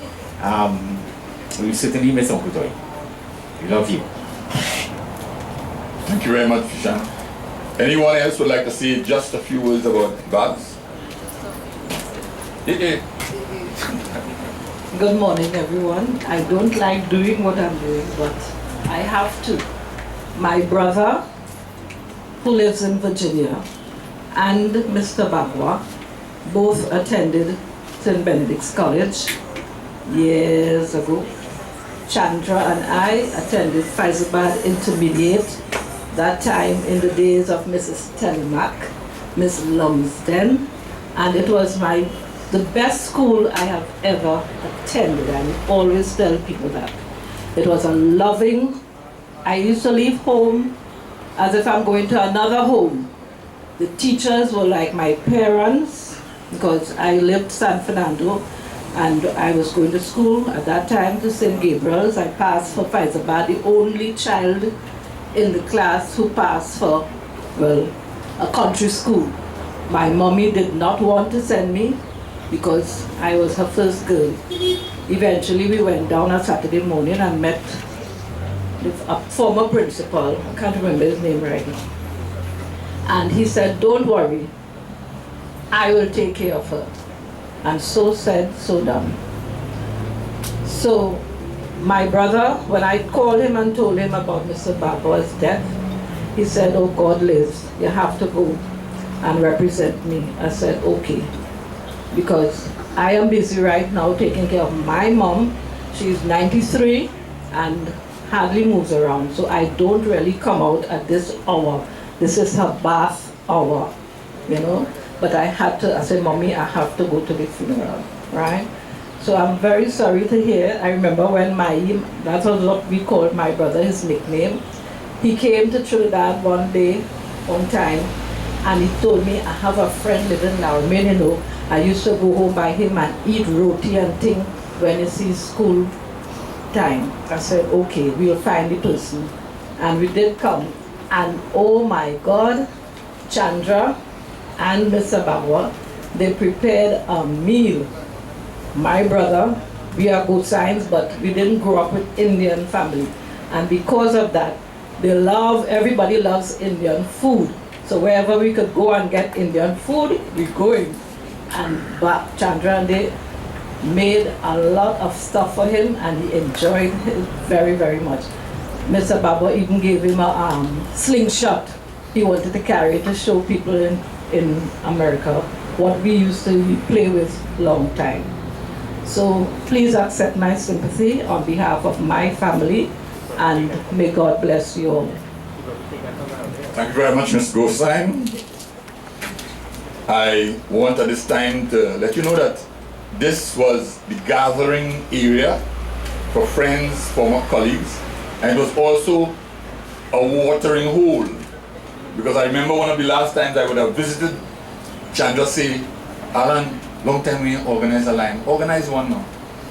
We certainly miss Uncle Toy. We love you. Thank you very much, Fishan. Anyone else would like to say just a few words about Babs? Good morning, everyone. I don't like doing what I'm doing, but I have to. My brother, who lives in Virginia, and Mr. Babwah both attended St. Benedict's College years ago. Chandra and I attended Faizabad Intermediate, that time in the days of Mrs. Telmack, Miss Lumsden, and it was the best school I have ever attended. I always tell people that. It was a loving, I used to leave home as if I'm going to another home. The teachers were like my parents, because I lived San Fernando and I was going to school at that time to St. Gabriel's. I passed for Faizabad, the only child in the class who passed for, well, a country school. My mommy did not want to send me because I was her first girl. Eventually we went down on Saturday morning and met a former principal, I can't remember his name right now. And he said, don't worry, I will take care of her. And so said, so done. So my brother, when I called him and told him about Mr. Babwah's death, he said, oh God, Liz, you have to go and represent me. I said, okay, because I am busy right now taking care of my mom. She's 93 and hardly moves around, so I don't really come out at this hour. This is her bath hour, you know. But I said, Mommy, I have to go to the funeral, right? So I'm very sorry to hear. I remember when that was what we called my brother, his nickname. He came to Trinidad one time, and he told me, I have a friend living in Laramine, you know. I used to go home by him and eat roti and thing when it's his school time. I said, okay, we'll find the person. And we did come. And oh my God, Chandra and Mr. Babwah, they prepared a meal. My brother, we are good signs, but we didn't grow up with Indian family. And because of that, everybody loves Indian food. So wherever we could go and get Indian food, we're going. And Chandra and they made a lot of stuff for him, and he enjoyed it very, very much. Mr. Babwah even gave him a slingshot. He wanted to carry it to show people in America what we used to play with long time. So please accept my sympathy on behalf of my family, and may God bless you all. Thank you very much, Ms. Goldstein. I want at this time to let you know that this was the gathering area for friends, former colleagues, and it was also a watering hole, because I remember one of the last times I would have visited, Chandra say, Alan, long time we organize a line. Organize one now.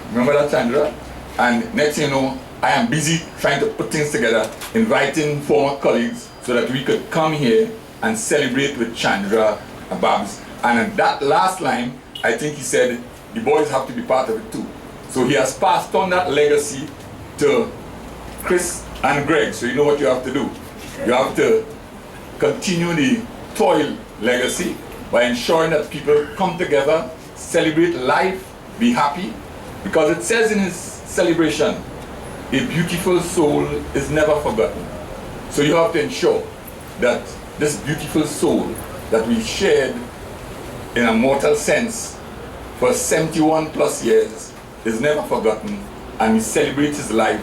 Remember that, Chandra? And next thing you know, I am busy trying to put things together, inviting former colleagues so that we could come here and celebrate with Chandra and Babs. And in that last line, I think he said, the boys have to be part of it too. So he has passed on that legacy to Chris and Greg. So you know what you have to do. You have to continue the toil legacy by ensuring that people come together, celebrate life, be happy. Because it says in his celebration, a beautiful soul is never forgotten. So you have to ensure that this beautiful soul that we shared in a mortal sense for 71 plus years is never forgotten, and we celebrate his life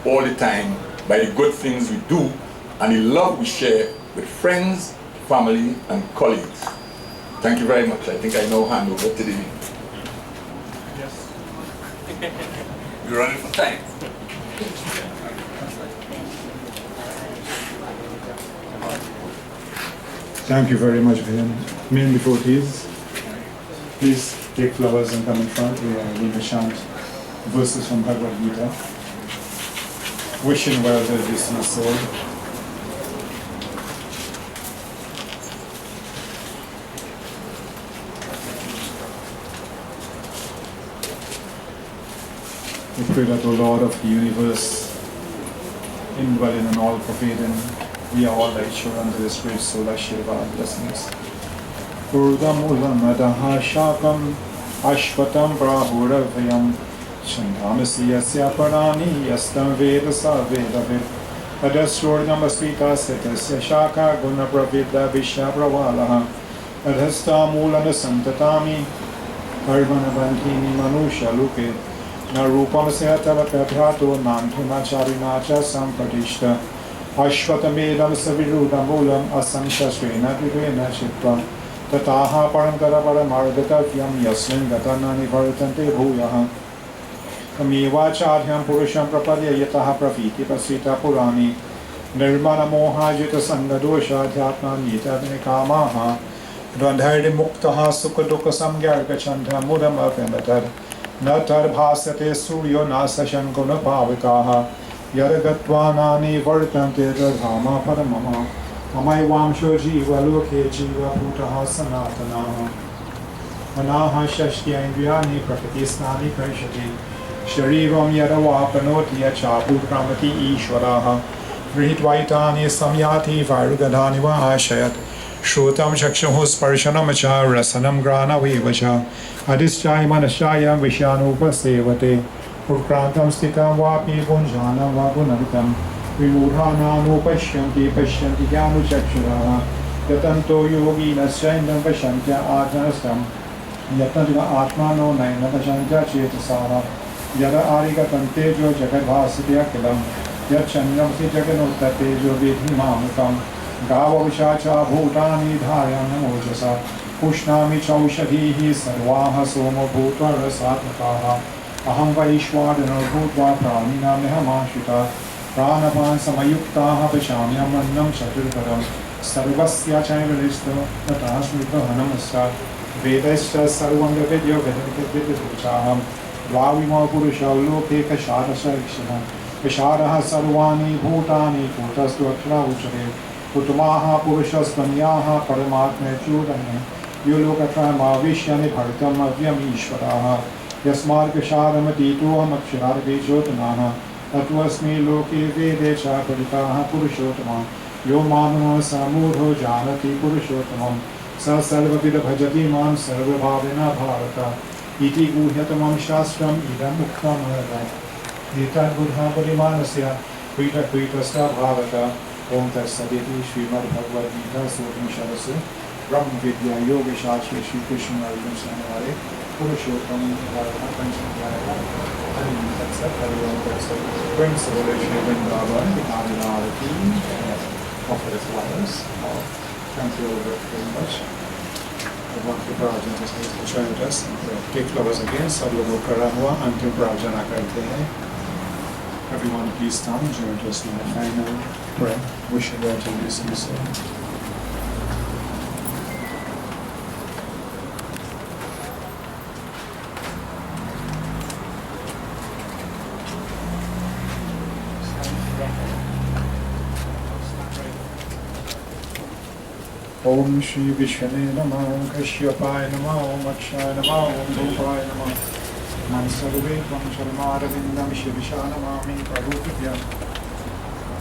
all the time by the good things we do and the love we share with friends, family, and colleagues. Thank you very much. I think I now hand over to the... Yes. We're running for time. Thank you very much, Vivian. Men before these, please take flowers and come in front. We are going to chant verses from Bhagavad Gita. Wishing well the distant soul. We pray that the Lord of the universe, indwelling and all pervading, we are all like children to this great soul, Ashirvad blessings. Urdam ulam adaha shakam ashvatam prahuravayam Chandamasi yasya parani yastam vedasa vedavid Adasrodam asvita setasya shaka guna pravida vishya pravalaha Adhasta mulana santatami Arvana bandhini manusha luke Narupam sehatava kathrato nantuna charinacha sampadishta Ashvatamedam savirudam ulam asamshasvena vivena chitva Tataha parantara paramargatavyam yasmin gatanani vartante bhuyaha Kamivacharyam purusham prapadya yataha praviti pasvita purani Nirmana mohajita sangadosha dhyatma nitadni kamaha Dvandhardi muktaha sukha dukha samgyarga chandha mudam avyamatad Natar bhasate suryo nasashan guna pavikaha Yaragatvanani vartante radhama paramama Amaivaamsho jiva loke jiva bhutaha sanatanaha Manaha shashti indriyani prakritisnani karishati Sharivam yadavapanoti yachaputramati ishvaraha Vrihitvaitani samyati varugadhani va ashayat Shrutam chakshuhu sparshanam cha rasanam grana vivacha Adhischai manashayam vishanupasevate Purkrantam stitam vapi punjanam vapunavitam Vimurhananu pashyanti pashyanti gyanu chakshuraha Yatanto yogina shaindam pashyantya atmanastam Yatantiva atmano naina pashyantya chetasara Yada arigatam tejo jagadvasitya kilam Yachandram si jaganutta tejo vidhi mamukam Gava vishacha bhutani dharyan namojasa Pushnami chaushadhihi sarvaha somo bhutva rasatmakaha Aham vaishwadana bhutva pranina mehamashita Pranapan samayuktaha pashamyam annam chaturpadam Sarvasya chaivalishta natasmita hanamasa Vedasya sarvanga vidya vedavitviduchaham Dvavima purusha loke kasharasa ikshana Kasharaha sarvani bhutani kutastu akshara uchare Utamaha purushasvanyaha paramatme chudane Yulokatrama vishyani bhartam avyam ishvaraha Yasmar kasharam atitoham aksharar vijotanaha Atvasmi loke vede cha paritaha purushotama Yo mamana samudho janati purushotamam Sa sarvavida bhajati mam sarvabhavena bharata Iti guhyatamam shastram idam muktam arada Etat buddha parimanasya Krita kritasya bhavata Om Tatsaditi Srimad Bhagavad Gita Sotam Sharasya Brahma Vidya Yoga Shastri Shri Krishna Arjuna Samare Purushottam Bharata Panchamayana Harim Tatsat Harivam Tatsat Principal Shri Vrindavan, the Adilal team, offer his flowers. Thank you all very much. The Bhakti Prajan just needs to join us. Take flowers again. Sadhguru Karanwa, Antim Prajana Karte Hai. Everyone please stand, join us in the final prayer. Wishing that you listen so. Om Shri Vishwane Namah, Kashyapaya Namah, Om Akshaya Namah, Om Bhupaya Namah. Mansarve Tvam Sharmaravindam Shivisha Namami Prabhupada.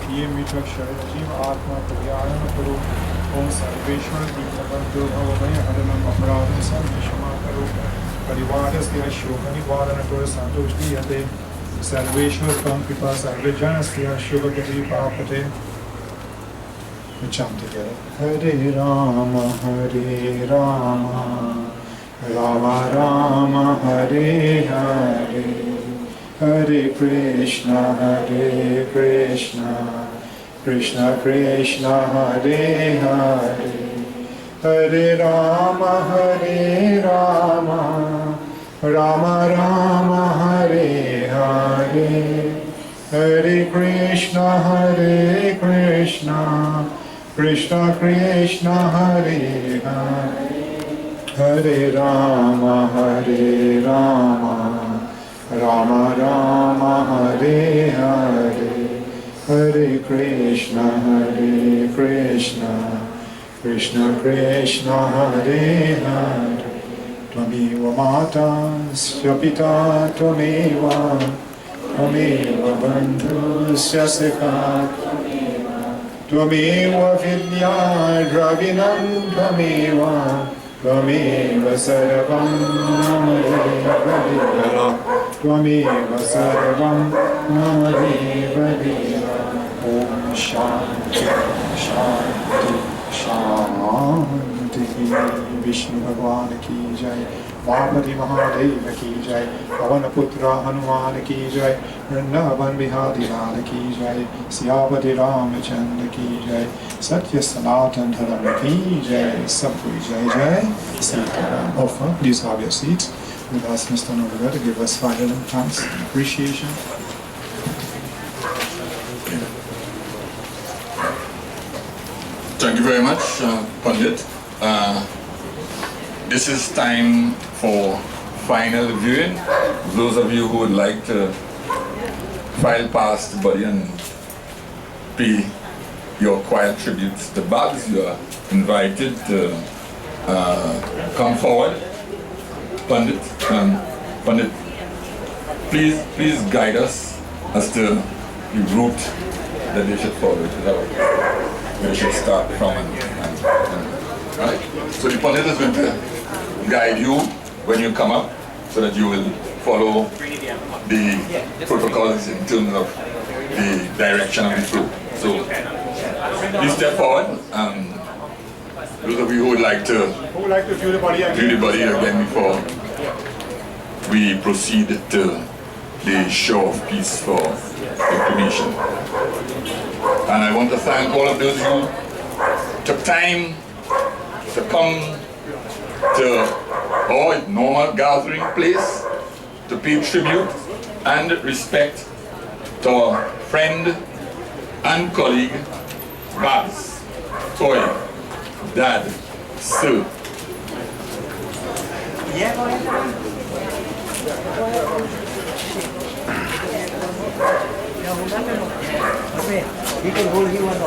Piye Mitra Sharaya Jiva Atma Paryayana Karo. Om Sarveshwar Dīnabandhu Bhavamaya Haranam Aparadam Sarveshama Karo. Parivaras Dya Shokani Varana Kura Santoshti Yate. Sarveshwar Tam Kripa Sarvejanas Dya Shogagati Papate. We chant together. Hare Rama, Rama Rama, Hare Hare, Hare Krishna, Krishna Krishna, Hare Hare, Hare Rama, Rama Rama, Hare Hare, Hare Krishna, Krishna Krishna, Hare Hare, Hare Rama, Rama Rama, Hare Hare, Hare Krishna, Krishna Krishna, Hare Hare. Tvameva Mata, Pita, Tvameva Bandhusya Sikha, Tvameva Vidya Dravinam, Tvameva Sarvam Namadeva, Tvameva Sarvam Namadeva. Om Shanti, Shanti, Shanti. Vishnu Bhagwan ki jai, Parvati Mahadeva ki jai, Pavana Putra Hanuman ki jai, Vrindavan Bihari Lal ki jai, Siyavati Ramachandra ki jai, Satya Sanatan Dharma ki jai, Sabri jai jai, Sitaram. Offer, please have your seats. We'll ask Mr. Noruga to give us final thanks and appreciation. Thank you very much, Pandit. This is time for final viewing. Those of you who would like to file past the body and pay your quiet tributes to Babs, you are invited to come forward. Pandit, please guide us as to the route that they should follow, where they should start from right? So the Pandit is going to guide you when you come up so that you will follow the protocols in terms of the direction of the flow. So please step forward. Those of you who would like to view the body again before we proceed to the show of peace for cremation. And I want to thank all of those who took time to come to our normal gathering place to pay tribute and respect to our friend and colleague, Babs, Toy, Dad, Sir. He can hold you on the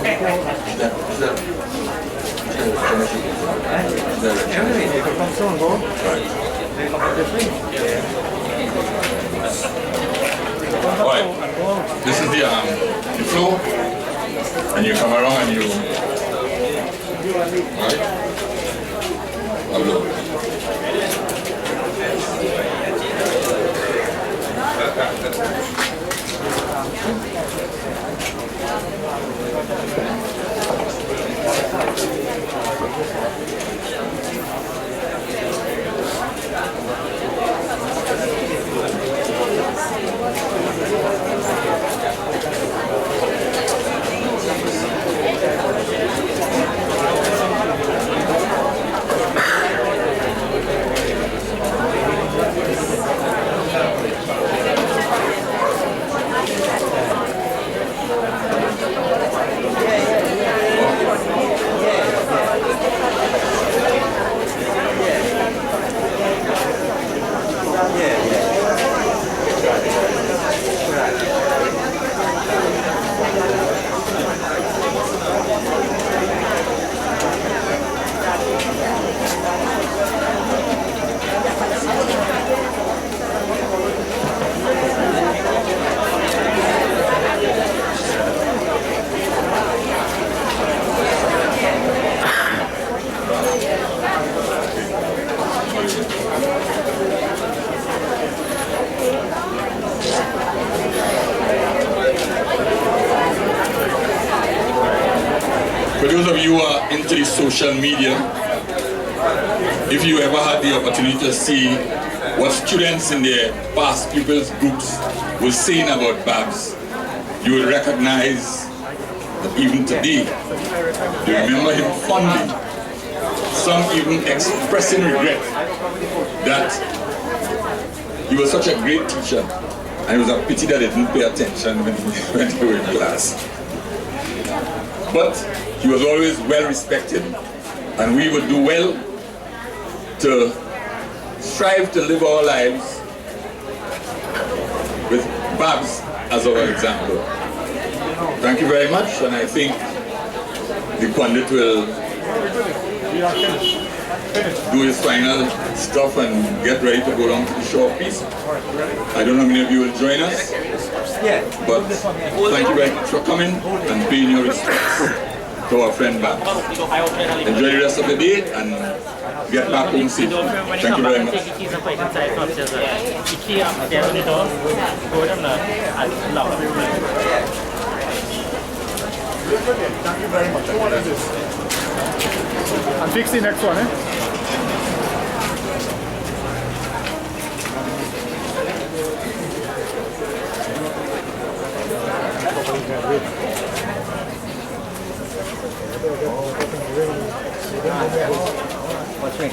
Alright, this is the flow, and you come around and you, alright, For those of you who are into the social media, if you ever had the opportunity to see what students in their past pupils groups were saying about Babs, you will recognize that even today, they remember him fondly. Some even expressing regret that he was such a great teacher, and it was a pity that they didn't pay attention when they were in class. But he was always well respected, and we would do well to strive to live our lives with Babs as our example. Thank you very much, and I think the pundit will do his final stuff and get ready to go down to the showpiece. I don't know how many of you will join us, but thank you very much for coming and paying your respects to our friend Babs. Enjoy the rest of the day and get back home safe. Thank you very much. Thank you very much. What is this? And fix the next one, eh? What's me?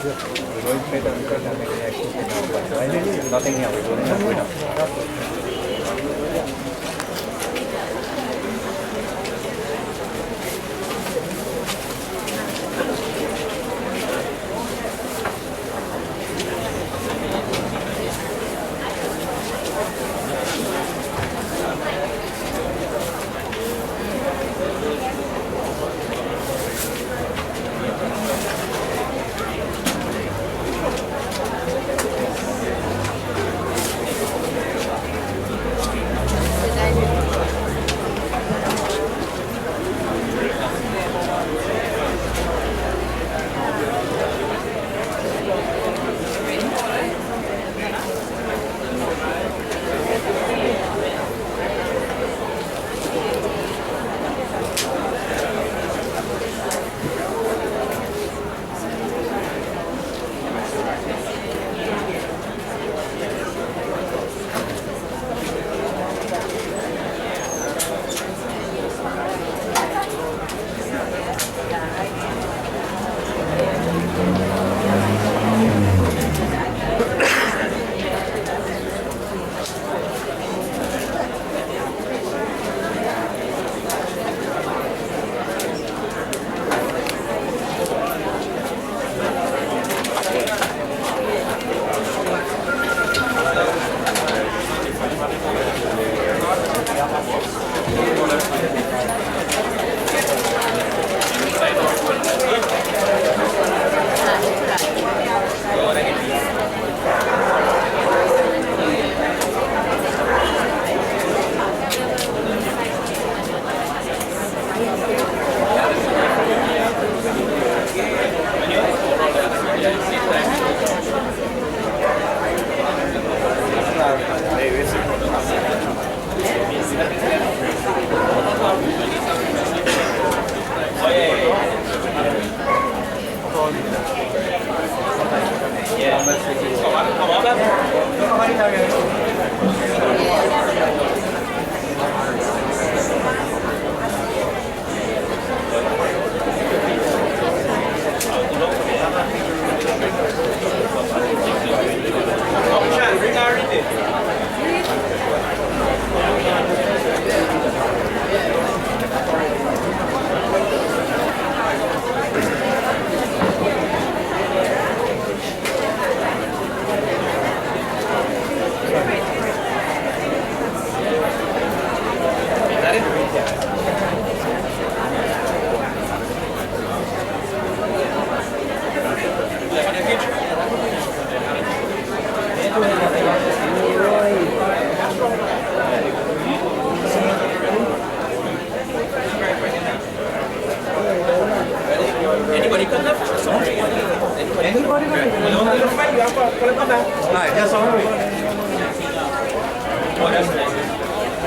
We're going to make nothing here. We're going to do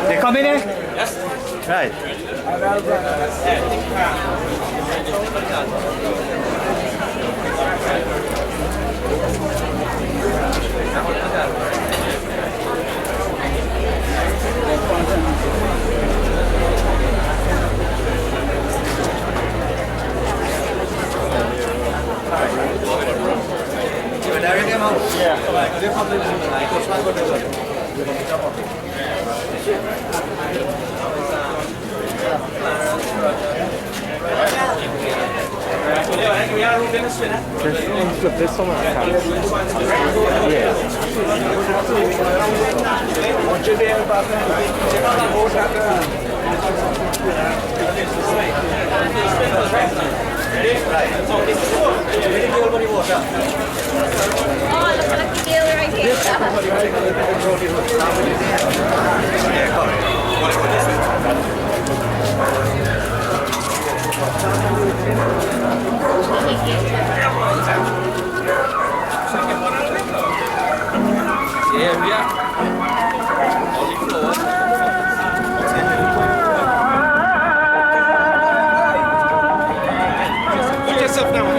They come in here? Yes. Right. Just flip this one out. Yeah. Oh, look at the deal right here. Put yourself down.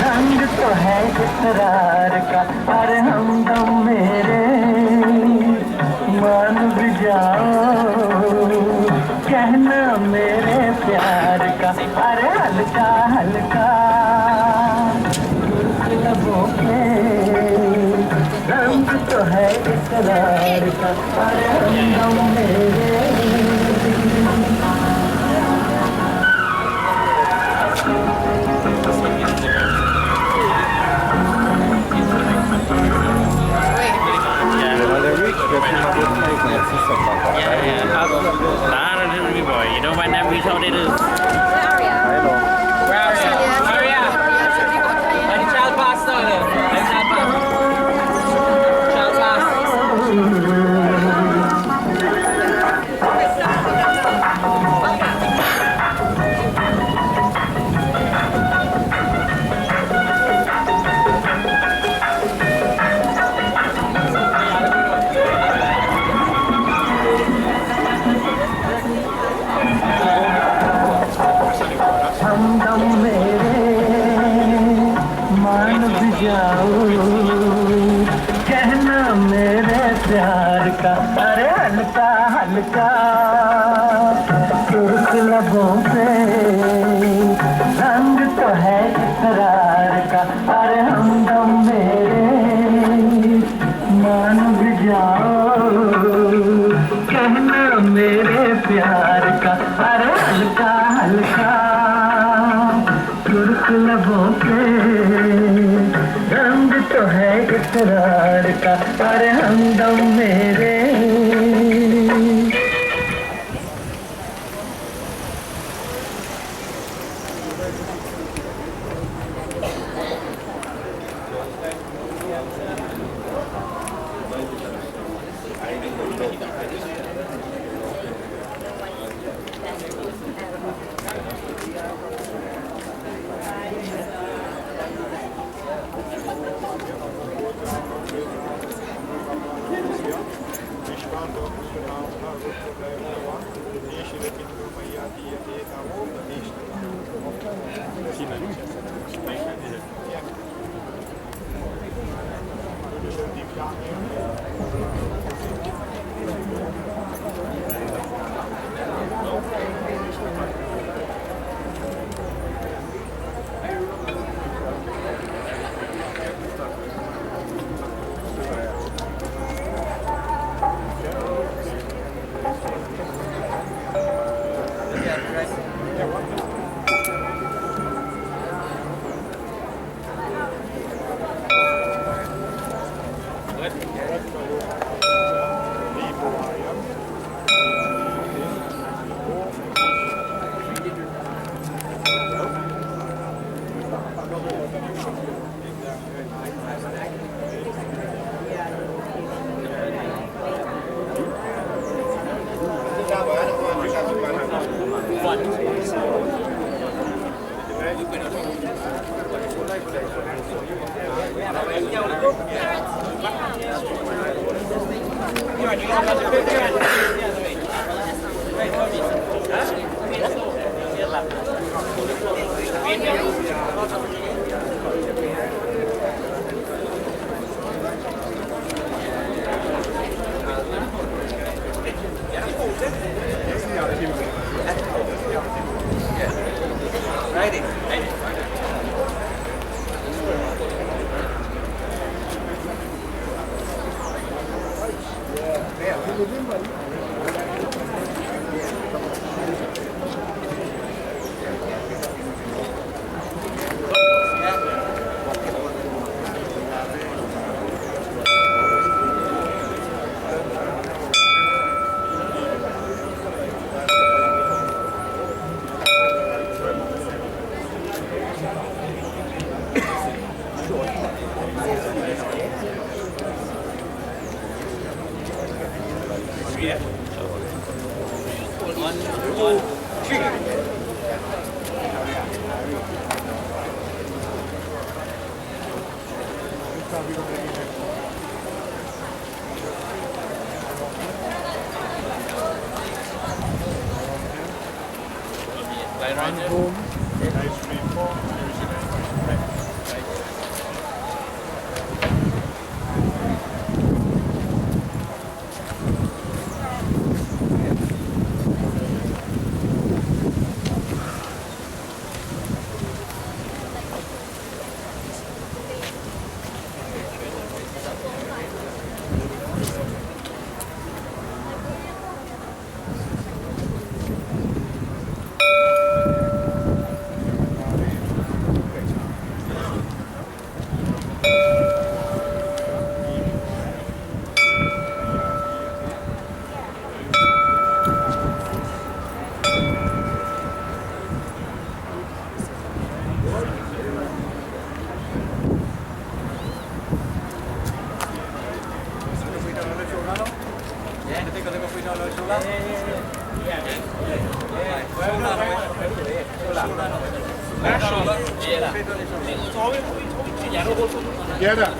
रंग तो है इकरार का, अरे हमदम मेरे मान भी जाओ, कहना मेरे प्यार का, अरे हल्का हल्का लबों पे रंग तो है इकरार का, अरे हमदम मेरे You know when that reach out it is. कहना मेरे प्यार का, अरे हल्का हल्का सुर्ख लबों पे रंग तो है इकरार का, अरे हमदम मेरे मान भी जाओ, कहना मेरे प्यार का, अरे हल्का हल्का सुर्ख लबों पे रंग तो है इकरार का, अरे हमदम मेरे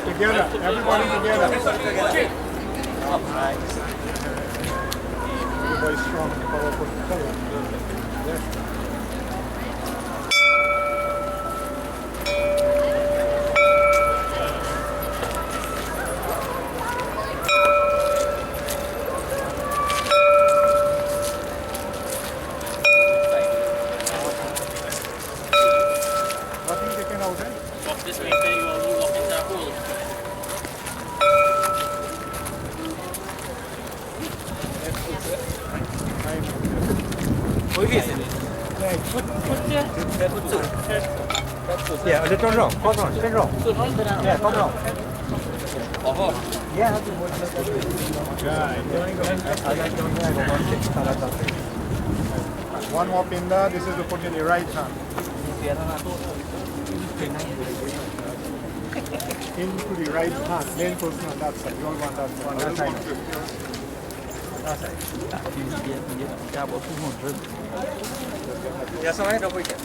Together, everybody together. Very strong, powerful color. Yes. Yeah, a little wrong. Hold on, turn wrong. Yeah, hold on. Yeah, one more pinda, this is to put in your right hand. Into the right hand, main person on that side. You all want that side. On that side. Dạ sau đấy đâu quay kìa.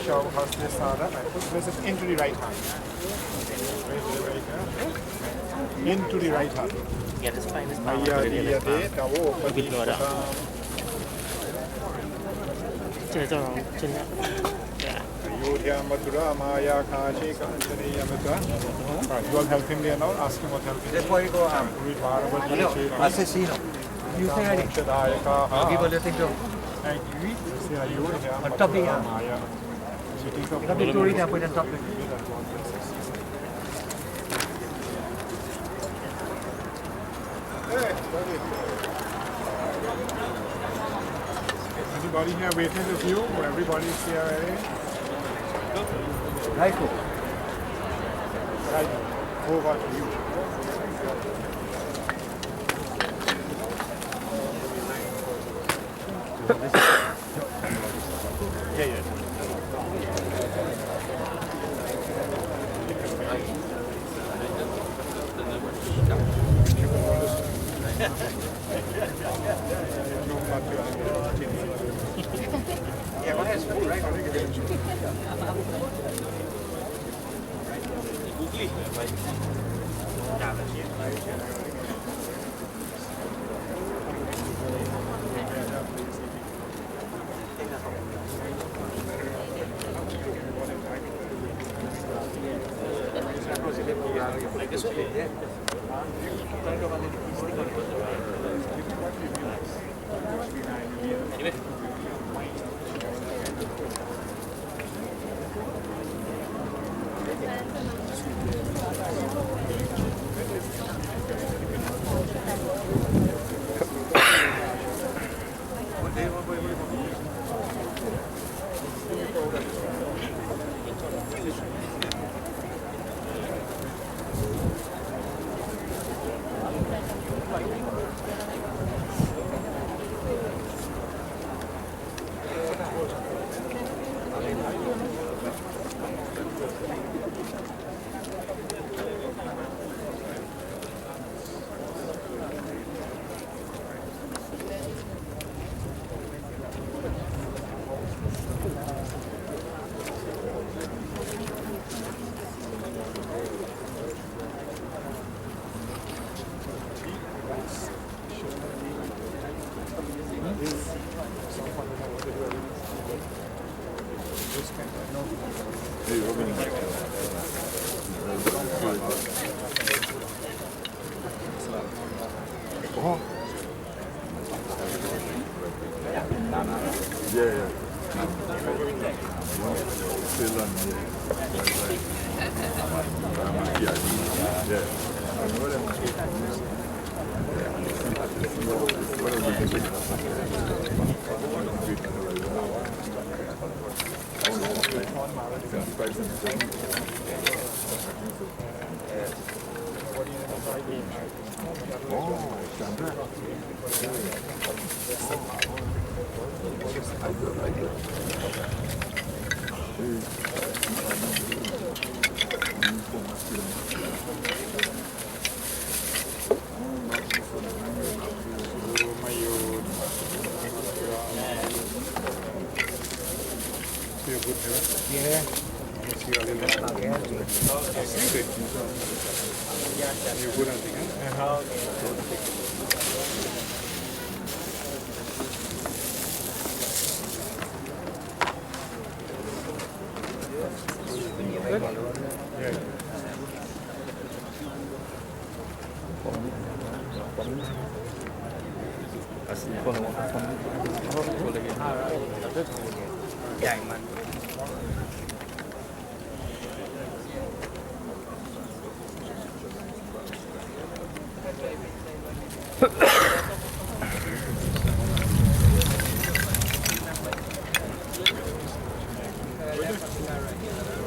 Show us this and put this into the right hand. Into the right hand. Yeah, this fine, this You all help him there now, ask him what help he That's why you go assassino. You say ready. I'll give a little thing to on top of the Tapi tu ini apa yang top ni? Anybody here waiting with you? Everybody's here already? Right. Right. Over to you. Yeah.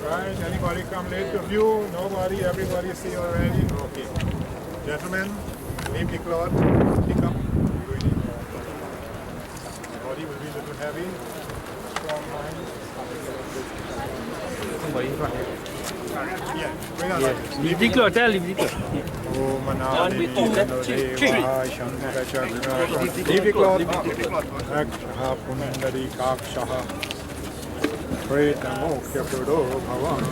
Right, anybody come late to view? Nobody, everybody see already? Okay. Gentlemen, leave the cloth, pick up. The body will be a little heavy. Strong mind. Yeah, bring us Leave the cloth, leave the cloth. Oh, Manali, leave the cloth. Akshaha Punandari Kakshaha. Preta Moksha Pudo Bhavan.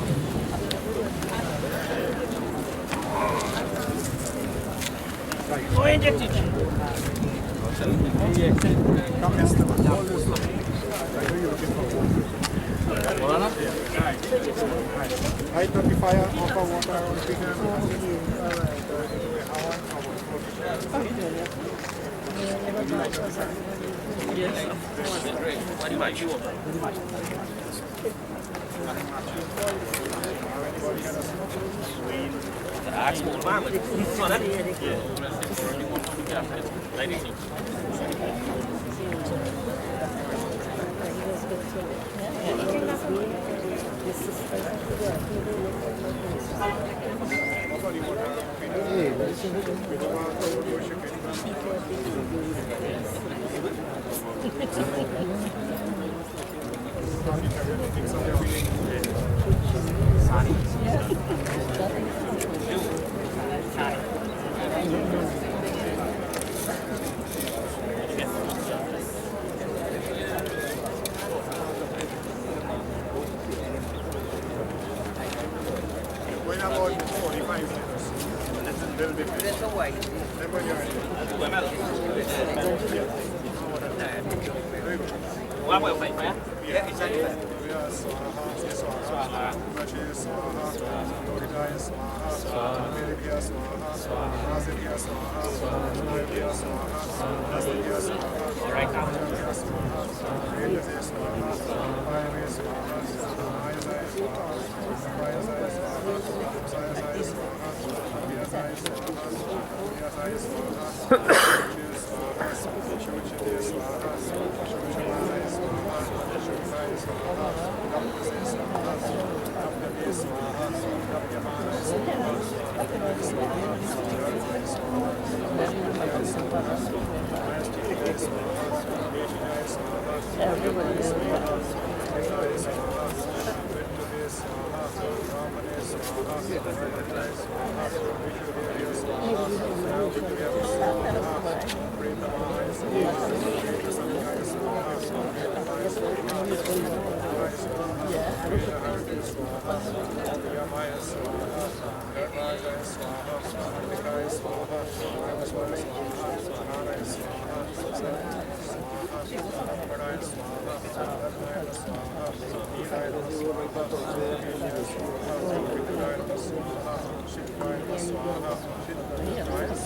Come, Esteban. I took the fire off of water on When about nice. Little bit. Never hear it. Yeah, exactly. Swaha, Swaha, Dodidaya Swaha, Amiribhya Swaha, Nazibhya Swaha, Nubhya Swaha, Nasibhya Swaha, Rajabhya Swaha, Vedavya Swaha, Vayavya Swaha, Ayazaya Swaha, Vayazaya Swaha, Sayasaya Swaha, Vyasaya Swaha, Vyasaya Swaha, Shuchya Swaha, Shuchya Swaha, Shuchya Swaha, Shuchya Swaha, Kapasya Swaha, Kapasya Swaha, Kapyamana Swaha, Kapasya Swaha, Kapasya Swaha, Kapasya Swaha, Kapasya Swaha, Kapasya Swaha, Kapasya Swaha, Kapasya Swaha, Vedavya Swaha, Ramane Swaha, Vedavya Swaha, Vishudevya Swaha, Vedavya Swaha, Premamaya Swaha, Vedasangaya Swaha, Vedavaya Swaha, Vedavaya Swaha, Vedavaya Swaha, Vedavaya Swaha, Vedavaya Swaha, Vedavaya Swaha, Vedavaya Swaha, Naraya Swaha, Vedavaya Swaha, Vedavaya Swaha, Vedavaya Swaha, Niraya Swaha, Vedavaya Swaha, Vedavaya Swaha, Shivaya Swaha, Shivaya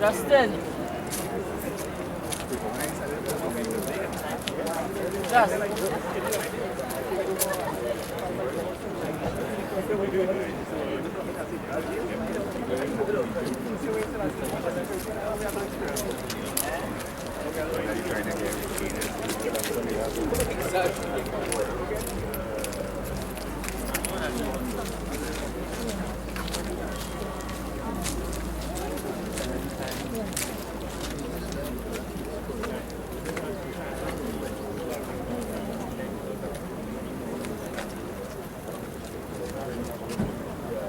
Justin.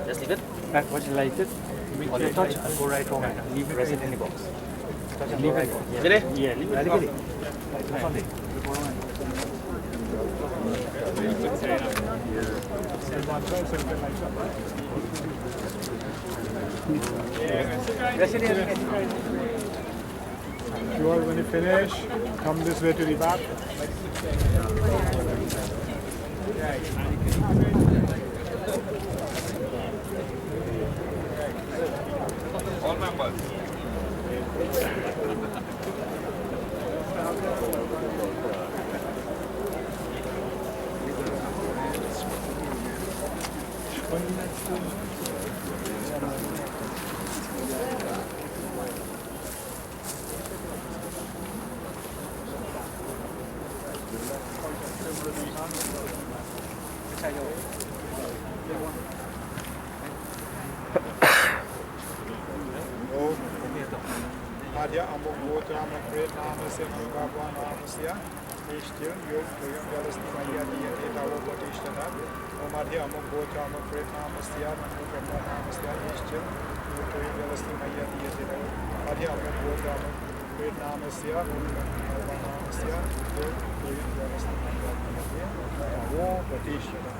Just leave it. Once you light it, on the touch and go right home and leave it rest it in the box. Touch and go right home. Really? Yeah, leave it. Leave it. You all, when you finish, come this way to the back. All members. Adya amok gotra amok great namasya Babwah namasya Ishtir yog tuyam velasni maya diyate tavo bhatishtana Om adya amok gotra amok great namasya Mangaroo Babwah namasya Ishtir yog tuyam velasni maya diyate tavo adya amok gotra amok great namasya Mangaroo Babwah namasya yog tuyam velasni maya diyate tavo bhatishtana.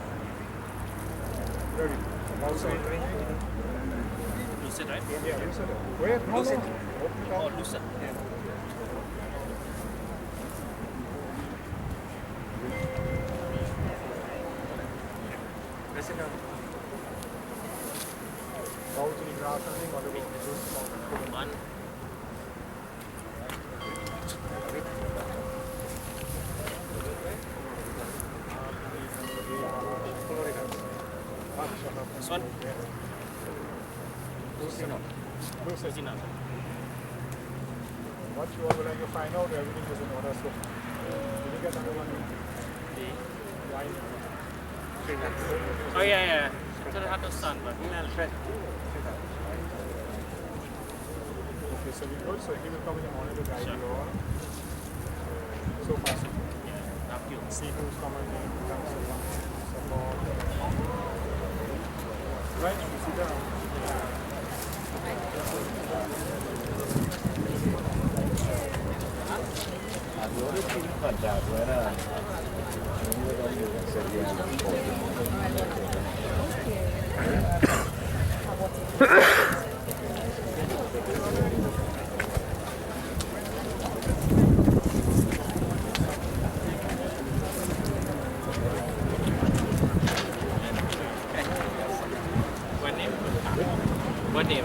Ready? Also, Lucid, right? yeah, lucid. Wait, no, Lucid. no. Open it up. Oh, lucid. Yeah. Press it down. Go to the grass and thing, or the road. One. This one? Lucid. Lucid. What you are going to find out, everything is in order. So, did you get another one? Wine. Oh, yeah, yeah. Should have had the sun, but Okay, so we good. So he will come in the morning to guide you all. So far, so good. yeah, up you. See who's coming in. Support. Right, sit down. What name? What name?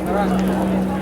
Tara.